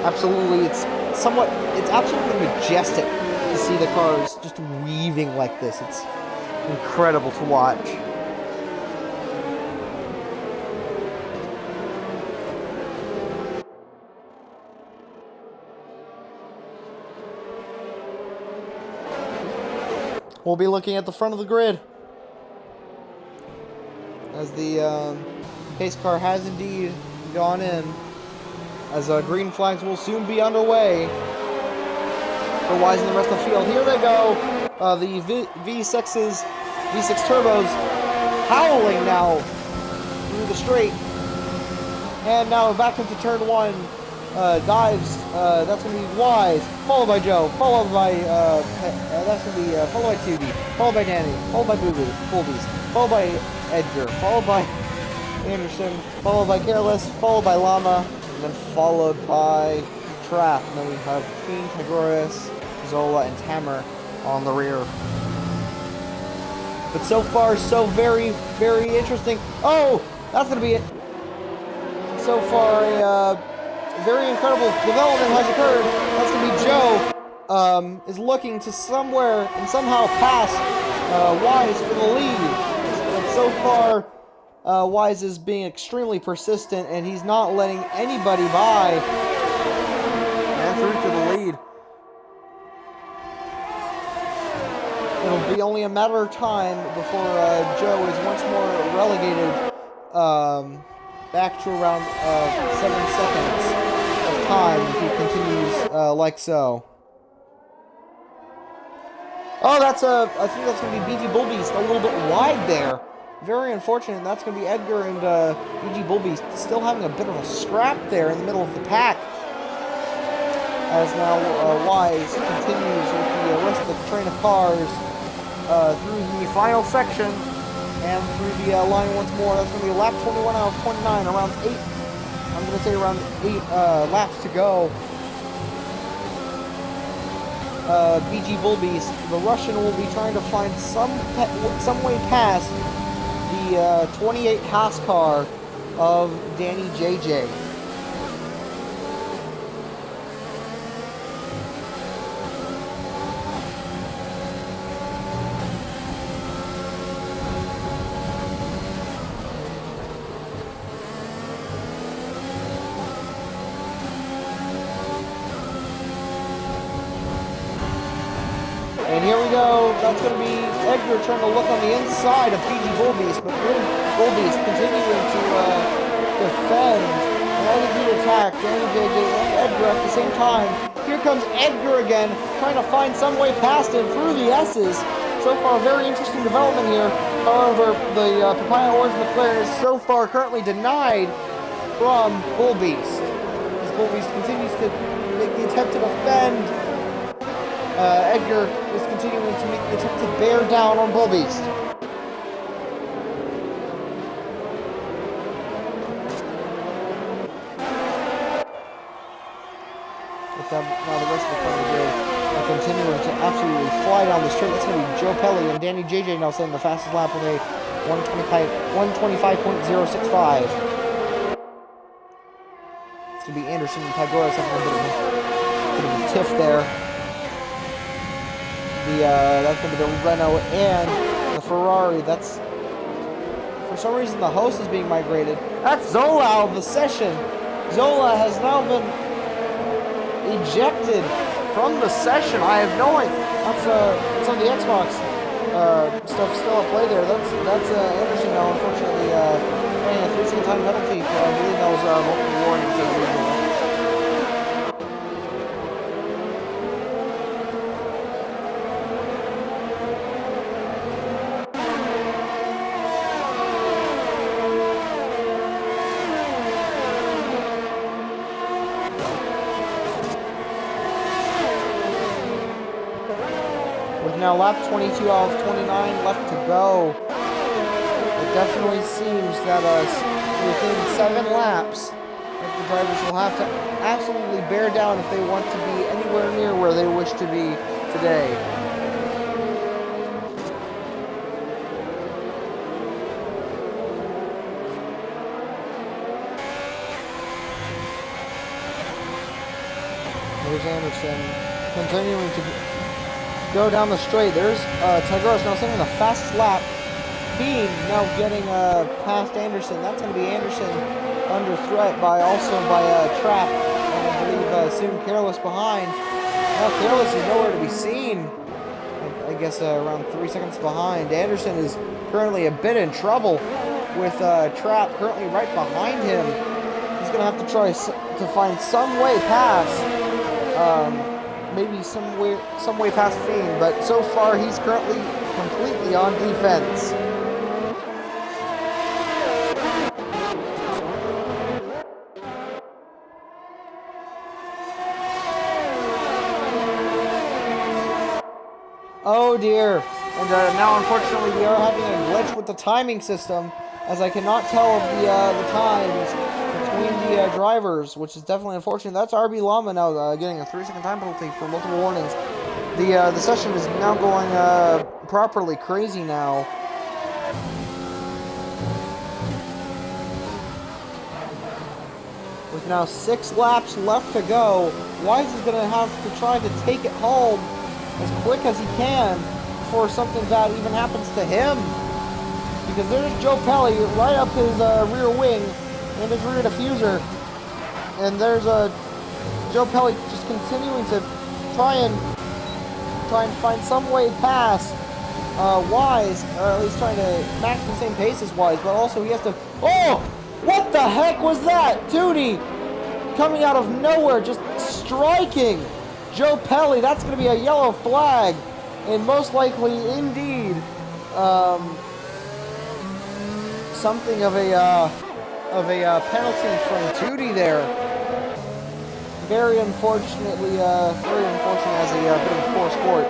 Absolutely, it's absolutely majestic to see the cars just weaving like this. It's incredible to watch. We'll be looking at the front of the grid as the pace car has indeed gone in, as green flags will soon be underway for Wise and the rest of the field. Here they go. The V6 turbos howling now through the straight. And now back into turn 1. Dives. That's going to be Wise, followed by Joe, followed by that's going to be followed by Tootie, followed by Danny, followed by Bullbeast, followed by Edgar, followed by Anderson, followed by Careless, followed by Llama, and then followed by Trap. And then we have Fiend, Tigorus, Zola, and Tamer on the rear. But so far, so very, very interesting. Oh, that's going to be it. So far, a very incredible development has occurred. That's going to be Joe is looking to somewhere and somehow pass Wise for the lead. But so far, Wise is being extremely persistent, and he's not letting anybody by. And through to the lead. It'll be only a matter of time before Joe is once more relegated back to around 7 seconds of time if he continues like so. Oh, I think that's going to be BG Bullbeast a little bit wide there. Very unfortunate. That's going to be Edgar and BG Bullbeast still having a bit of a scrap there in the middle of the pack. As now Wise continues with the rest of the train of cars through the final section and through the line once more. That's going to be lap 21 out of 29, around 8. I'm going to say around 8 laps to go. BG Bullbeast, the Russian, will be trying to find some way past the 28 Haas car of Danny JJ. And here we go. That's going to be Edgar trying to look on the inside of PG Bullbeast, but Bullbeast continuing to defend. And I think he attacked Danny JJ and Edgar at the same time. Here comes Edgar again, trying to find some way past him through the S's. So far, very interesting development here. However, the Papaya Orange McLaren is so far currently denied from Bullbeast. As Bullbeast continues to make the attempt to defend, Edgar is continuing to make the attempt to bear down on Bullbeast. Now the rest of the front grid are continuing to absolutely fly down the straight. That's going to be Joe Pelli and Danny JJ now setting the fastest lap with a 125.065. It's going to be Anderson and Tagoras having a bit of a tiff there. That's going to be the Renault and the Ferrari. That's, for some reason, the host is being migrated. That's Zola of the session. Zola has now been ejected from the session. I have no idea. That's some of the Xbox stuff still at play there. That's Anderson now, unfortunately, paying a 3-second time penalty. I believe that was multiple warnings as usual. Now lap 22 out of 29 left to go. It definitely seems that within 7 laps, that the drivers will have to absolutely bear down if they want to be anywhere near where they wish to be today. There's Anderson continuing to go down the straight. There's Tagoras now setting the fastest lap. Fiend now getting past Anderson. That's going to be Anderson under threat by Trap. And I believe soon Careless behind. Now Careless is nowhere to be seen. I guess around 3 seconds behind. Anderson is currently a bit in trouble with Trap currently right behind him. He's going to have to try to find some way past. Maybe some way past Fiend, but so far he's currently completely on defense. Oh dear, and now unfortunately we are having a glitch with the timing system, as I cannot tell the times between the drivers, which is definitely unfortunate. That's RB Llama now getting a 3-second time penalty for multiple warnings. The session is now going properly crazy now. With now 6 laps left to go, Wise is going to have to try to take it home as quick as he can before something bad even happens to him. Because there's Joe Pelli right up his rear wing and his rear diffuser, and there's Joe Pelli just continuing to try and find some way past Wise, or at least trying to match the same pace as Wise, but also he has to. Oh, what the heck was that? Tootie coming out of nowhere, just striking Joe Pelli. That's going to be a yellow flag, and most likely, indeed, something of a penalty from Tootie there. Very unfortunately, as a bit of a poor sport.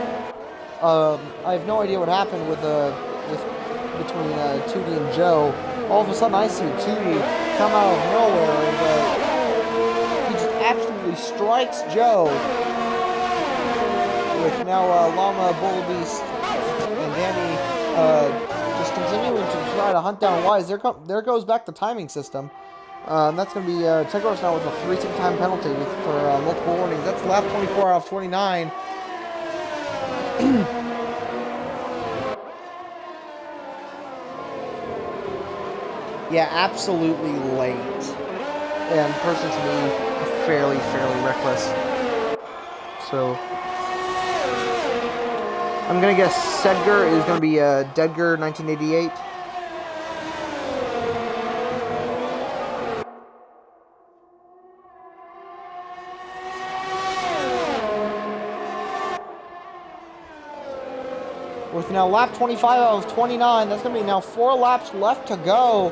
I have no idea what happened between Tootie and Joe. All of a sudden, I see Tootie come out of nowhere, and he just absolutely strikes Joe. With now Llama, Bullbeast, and Danny just continuing to try to hunt down Wise. There goes back the timing system. That's going to be Tagoras now with a 3-second time penalty for multiple warnings. That's lap 24 out of 29. Yeah, absolutely late. And person to me, fairly reckless. So I'm going to guess Sedger is going to be Dedger 1988. With now lap 25 out of 29, that's going to be now 4 laps left to go.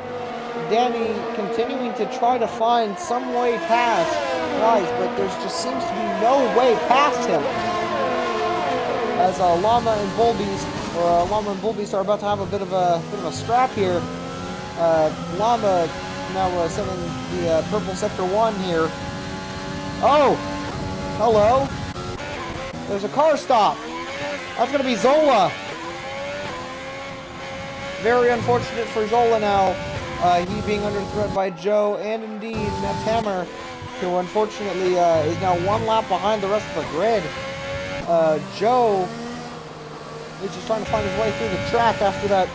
Danny continuing to try to find some way past Wise, but there just seems to be no way past him. As Llama and Bullbeast are about to have a bit of a scrap here. Llama now sending the purple sector 1 here. Oh, hello. There's a car stop. That's going to be Zola. Very unfortunate for Zola now. He being under threat by Joe and indeed Matt Hammer, who unfortunately is now 1 lap behind the rest of the grid. Joe is just trying to find his way through the track after that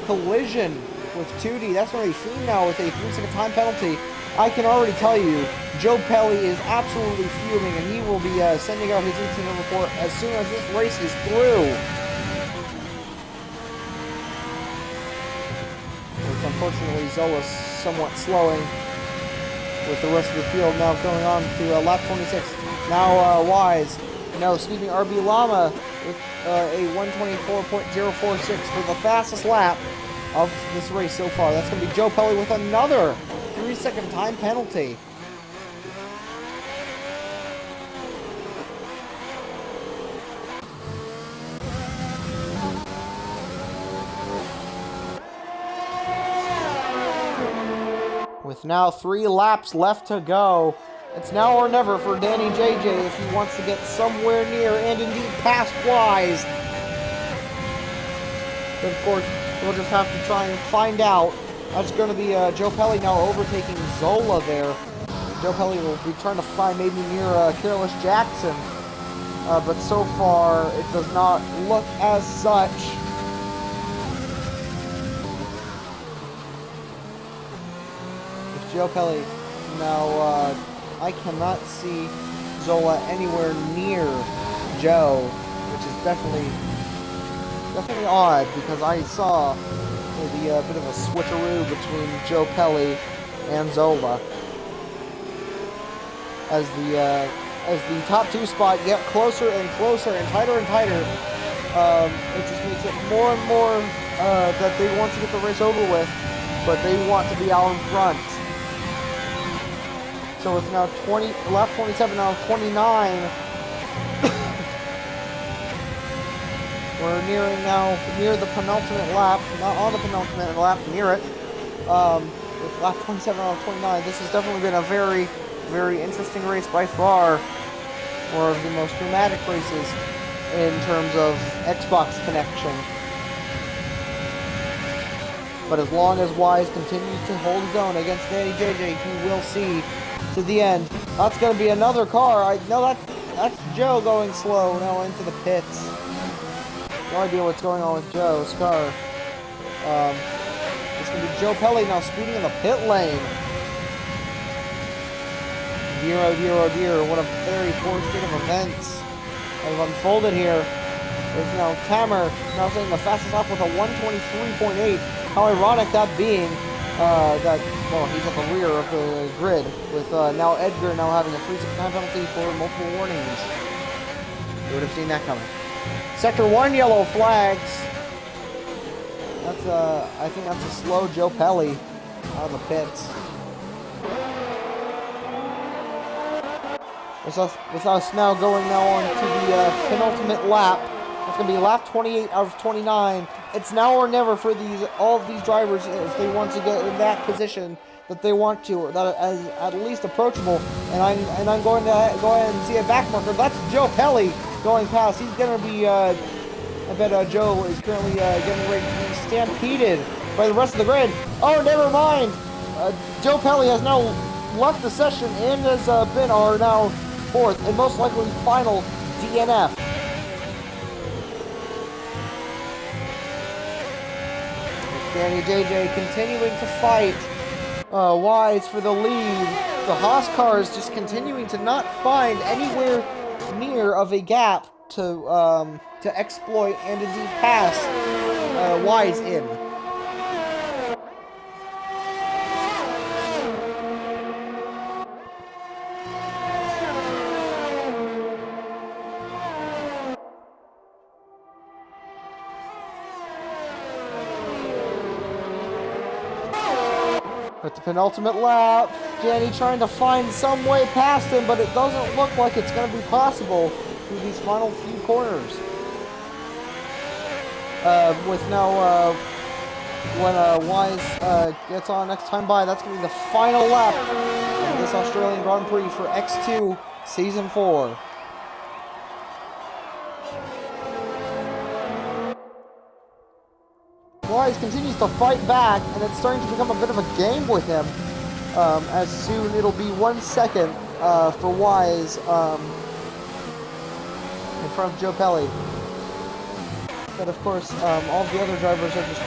collision with Tootie. That's going to be seen now with a 3-second time penalty. I can already tell you, Joe Pelly is absolutely fuming, and he will be sending out his incident report as soon as this race is through. Unfortunately, Zola's somewhat slowing with the rest of the field now going on to lap 26. Now Wise, sweeping RB Llama with a 124.046 for the fastest lap of this race so far. That's going to be Joe Pelly with another 3-second time penalty. With now 3 laps left to go, it's now or never for Danny JJ if he wants to get somewhere near and indeed past Wise. But of course, we'll just have to try and find out. That's going to be Joe Pelly now overtaking Zola there. Joe Pelly will be trying to find maybe near Careless Jackson. But so far, it does not look as such. Joe Pelly. Now, I cannot see Zola anywhere near Joe, which is definitely odd because I saw maybe a bit of a switcheroo between Joe Pelly and Zola as the top 2 spot get closer and closer and tighter, it just makes it more and more that they want to get the race over with, but they want to be out in front. So it's now lap 27, now 29. We're near the penultimate lap, not on the penultimate lap, near it. With lap 27 out of 29, this has definitely been a very, very interesting race by far. One of the most dramatic races in terms of Xbox connection. But as long as Wise continues to hold his own against Danny JJ, he will see to the end. That's going to be another car. That's Joe going slow now into the pits. No idea what's going on with Joe's car. It's going to be Joe Pelly now speeding in the pit lane. Dear, oh dear, oh dear. What a very poor state of events have unfolded here. There's now Tamer now saying the fastest lap with a 123.8. How ironic that being. He's at the rear of the grid, with now Edgar now having a 3-second time penalty for multiple warnings. You would have seen that coming. Sector 1 yellow flags. That's I think that's a slow Joe Pelly out of the pits. With us now going on to the penultimate lap. It's going to be lap 28 out of 29. It's now or never for all of these drivers if they want to get in that position that they want to, that is at least approachable. And I'm going to go ahead and see a back marker. That's Joe Pelly going past. He's going to be. I bet Joe is currently getting ready to be stampeded by the rest of the grid. Oh, never mind. Joe Pelly has now left the session and has been our now 4th and most likely final DNF. Danny JJ continuing to fight Wise for the lead. The Haas car is just continuing to not find anywhere near of a gap to exploit and indeed pass Wise in. At the penultimate lap, Danny trying to find some way past him, but it doesn't look like it's going to be possible through these final few corners. With now, when Wise gets on next time by, that's going to be the final lap of this Australian Grand Prix for X2 Season 4. Wise continues to fight back, and it's starting to become a bit of a game with him. As soon it'll be 1 second for Wise in front of Joe Pelly. But of course, all the other drivers are just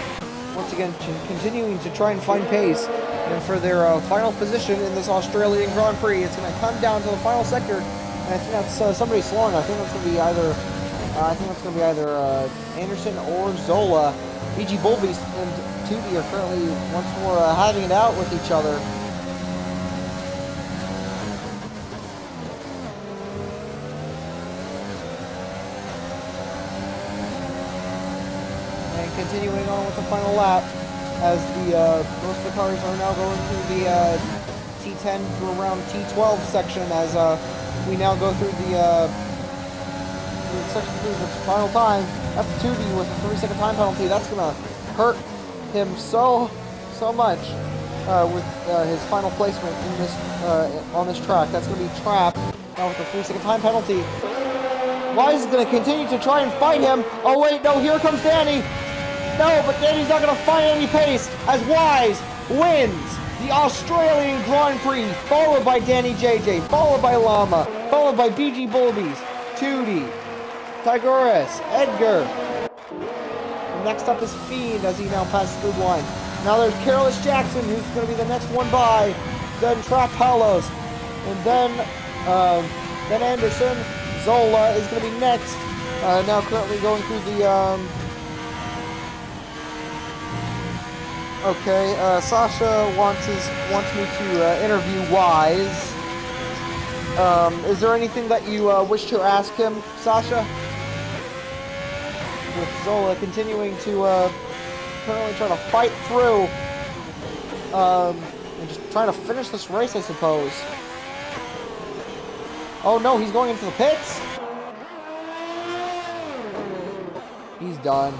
once again continuing to try and find pace. And for their final position in this Australian Grand Prix, it's going to come down to the final sector. And I think that's somebody slowing. I think that's going to be either. Anderson or Zola. BG Bullbeast and Tootie are currently once more having it out with each other. And continuing on with the final lap, as the most of the cars are now going through the T10 through around T12 section, as we now go through the section through the final time. That's Tootie with a 3-second time penalty. That's gonna hurt him so much with his final placement in this on this track. That's gonna be trapped now with a 3-second time penalty. Wise is gonna continue to try and fight him. Oh wait, no, here comes Danny. No, but Danny's not gonna find any pace as Wise wins the Australian Grand Prix, followed by Danny JJ, followed by Llama, followed by BG Bullbeast, Tootie, Tigurus, Edgar. Next up is Fiend as he now passes through the line. Now there's Careless Jackson, who's going to be the next one by. Then Trap Palos. And then Anderson. Zola is going to be next. Now currently going through the... Okay, Sasha wants me to interview Wise. Is there anything that you wish to ask him, Sasha? With Zola continuing to currently try to fight through and just trying to finish this race, I suppose. Oh no, he's going into the pits. He's done.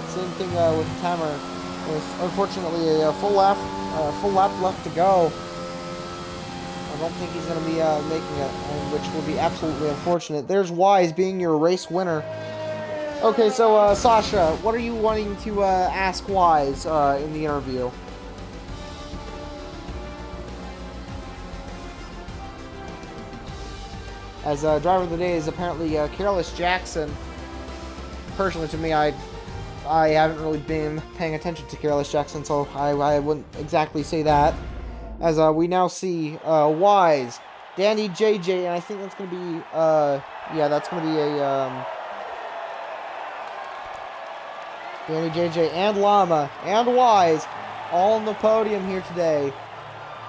Same thing with Tamer. With unfortunately a full lap left to go. I don't think he's going to be making it, which will be absolutely unfortunate. There's Wise being your race winner. Okay, so Sasha, what are you wanting to ask Wise in the interview? As driver of the day is apparently Careless Jackson. Personally, to me, I haven't really been paying attention to Careless Jackson, so I wouldn't exactly say that. As we now see Wise, Danny JJ, and I think that's going to be, that's going to be a, Danny JJ and Llama and Wise all on the podium here today.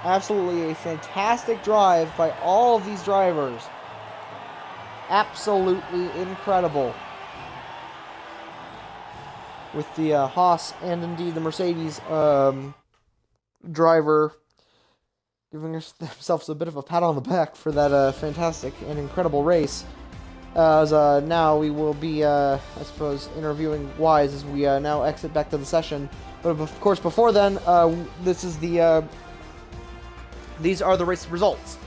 Absolutely a fantastic drive by all of these drivers. Absolutely incredible. With the Haas and indeed the Mercedes driver giving themselves a bit of a pat on the back for that fantastic and incredible race. As now we will be, I suppose, interviewing Wise as we now exit back to the session. But of course, before then, this is the these are the race results,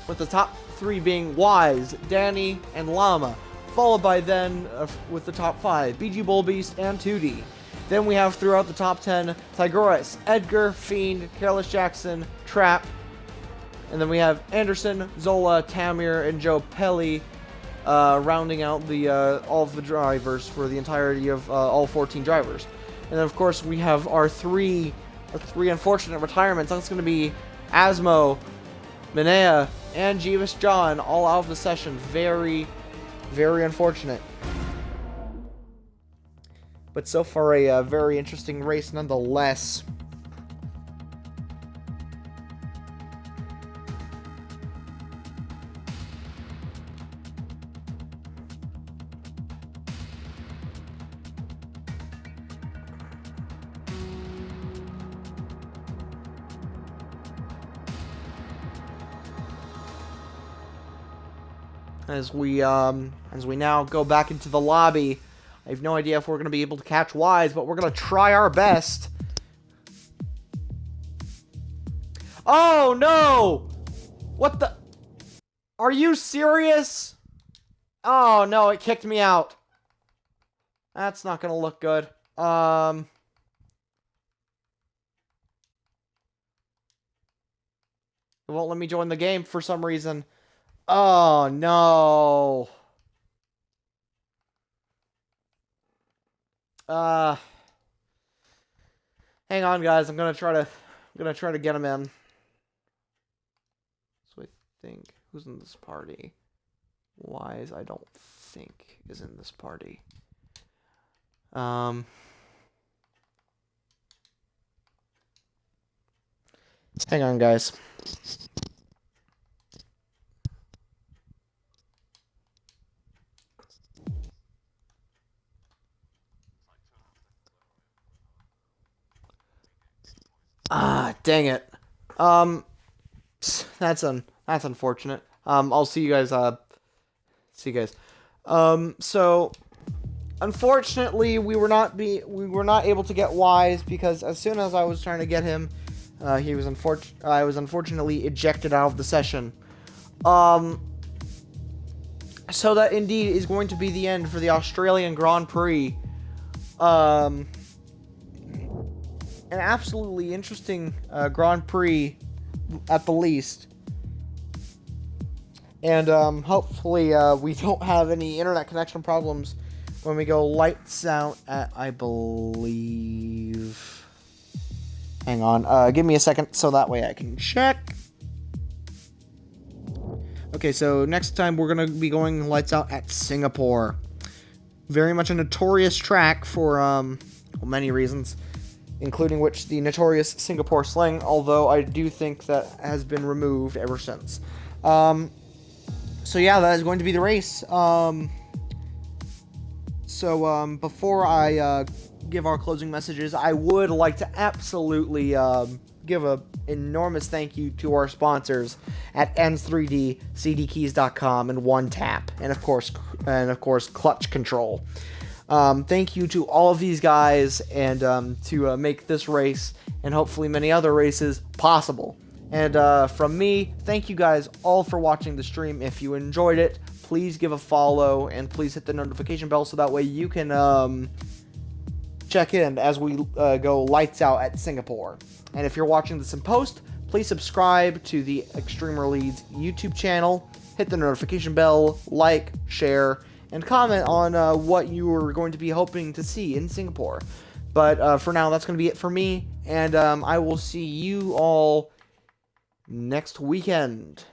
with the top three being Wise, Danny, and Llama, followed by then with the top 5, BG Bullbeast and Tootie. Then we have throughout the top 10, Tigurus, Edgar, Fiend, Careless Jackson, Trap, and then we have Anderson, Zola, Tamir, and Joe Pelly, rounding out the all of the drivers for the entirety of all 14 drivers. And then of course we have our three unfortunate retirements. That's going to be Asmo, Minea, and Jeeves John, all out of the session. Very, Very unfortunate. But so far, a very interesting race nonetheless. As we now go back into the lobby, I have no idea if we're going to be able to catch Wise, but we're going to try our best. Oh, no! What the? Are you serious? Oh, no, it kicked me out. That's not going to look good. It won't let me join the game for some reason. Oh, no. Hang on, guys. I'm gonna try to get him in. So I think who's in this party? Wise, I don't think is in this party. Hang on, guys. Ah, dang it. That's unfortunate. I'll see you guys. See you guys. So, unfortunately, we were not able to get Wise because as soon as I was trying to get him, I was unfortunately ejected out of the session. So that indeed is going to be the end for the Australian Grand Prix. An absolutely interesting Grand Prix, at the least. And hopefully we don't have any internet connection problems when we go lights out at, I believe... Hang on, give me a second so that way I can check. Okay, so next time we're going to be going lights out at Singapore. Very much a notorious track for many reasons, including which the notorious Singapore sling, although I do think that has been removed ever since. So yeah, that is going to be the race. Before I give our closing messages, I would like to absolutely give an enormous thank you to our sponsors at ENS3D, CDKeys.com, and OneTap, and of course, Clutch Control. Thank you to all of these guys and to make this race and hopefully many other races possible. And from me, thank you guys all for watching the stream. If you enjoyed it, please give a follow and please hit the notification bell so that way you can check in as we go lights out at Singapore. And if you're watching this in post, please subscribe to the Extremer Leads YouTube channel, hit the notification bell, like, share, and comment on what you are going to be hoping to see in Singapore. But for now, that's going to be it for me, and I will see you all next weekend.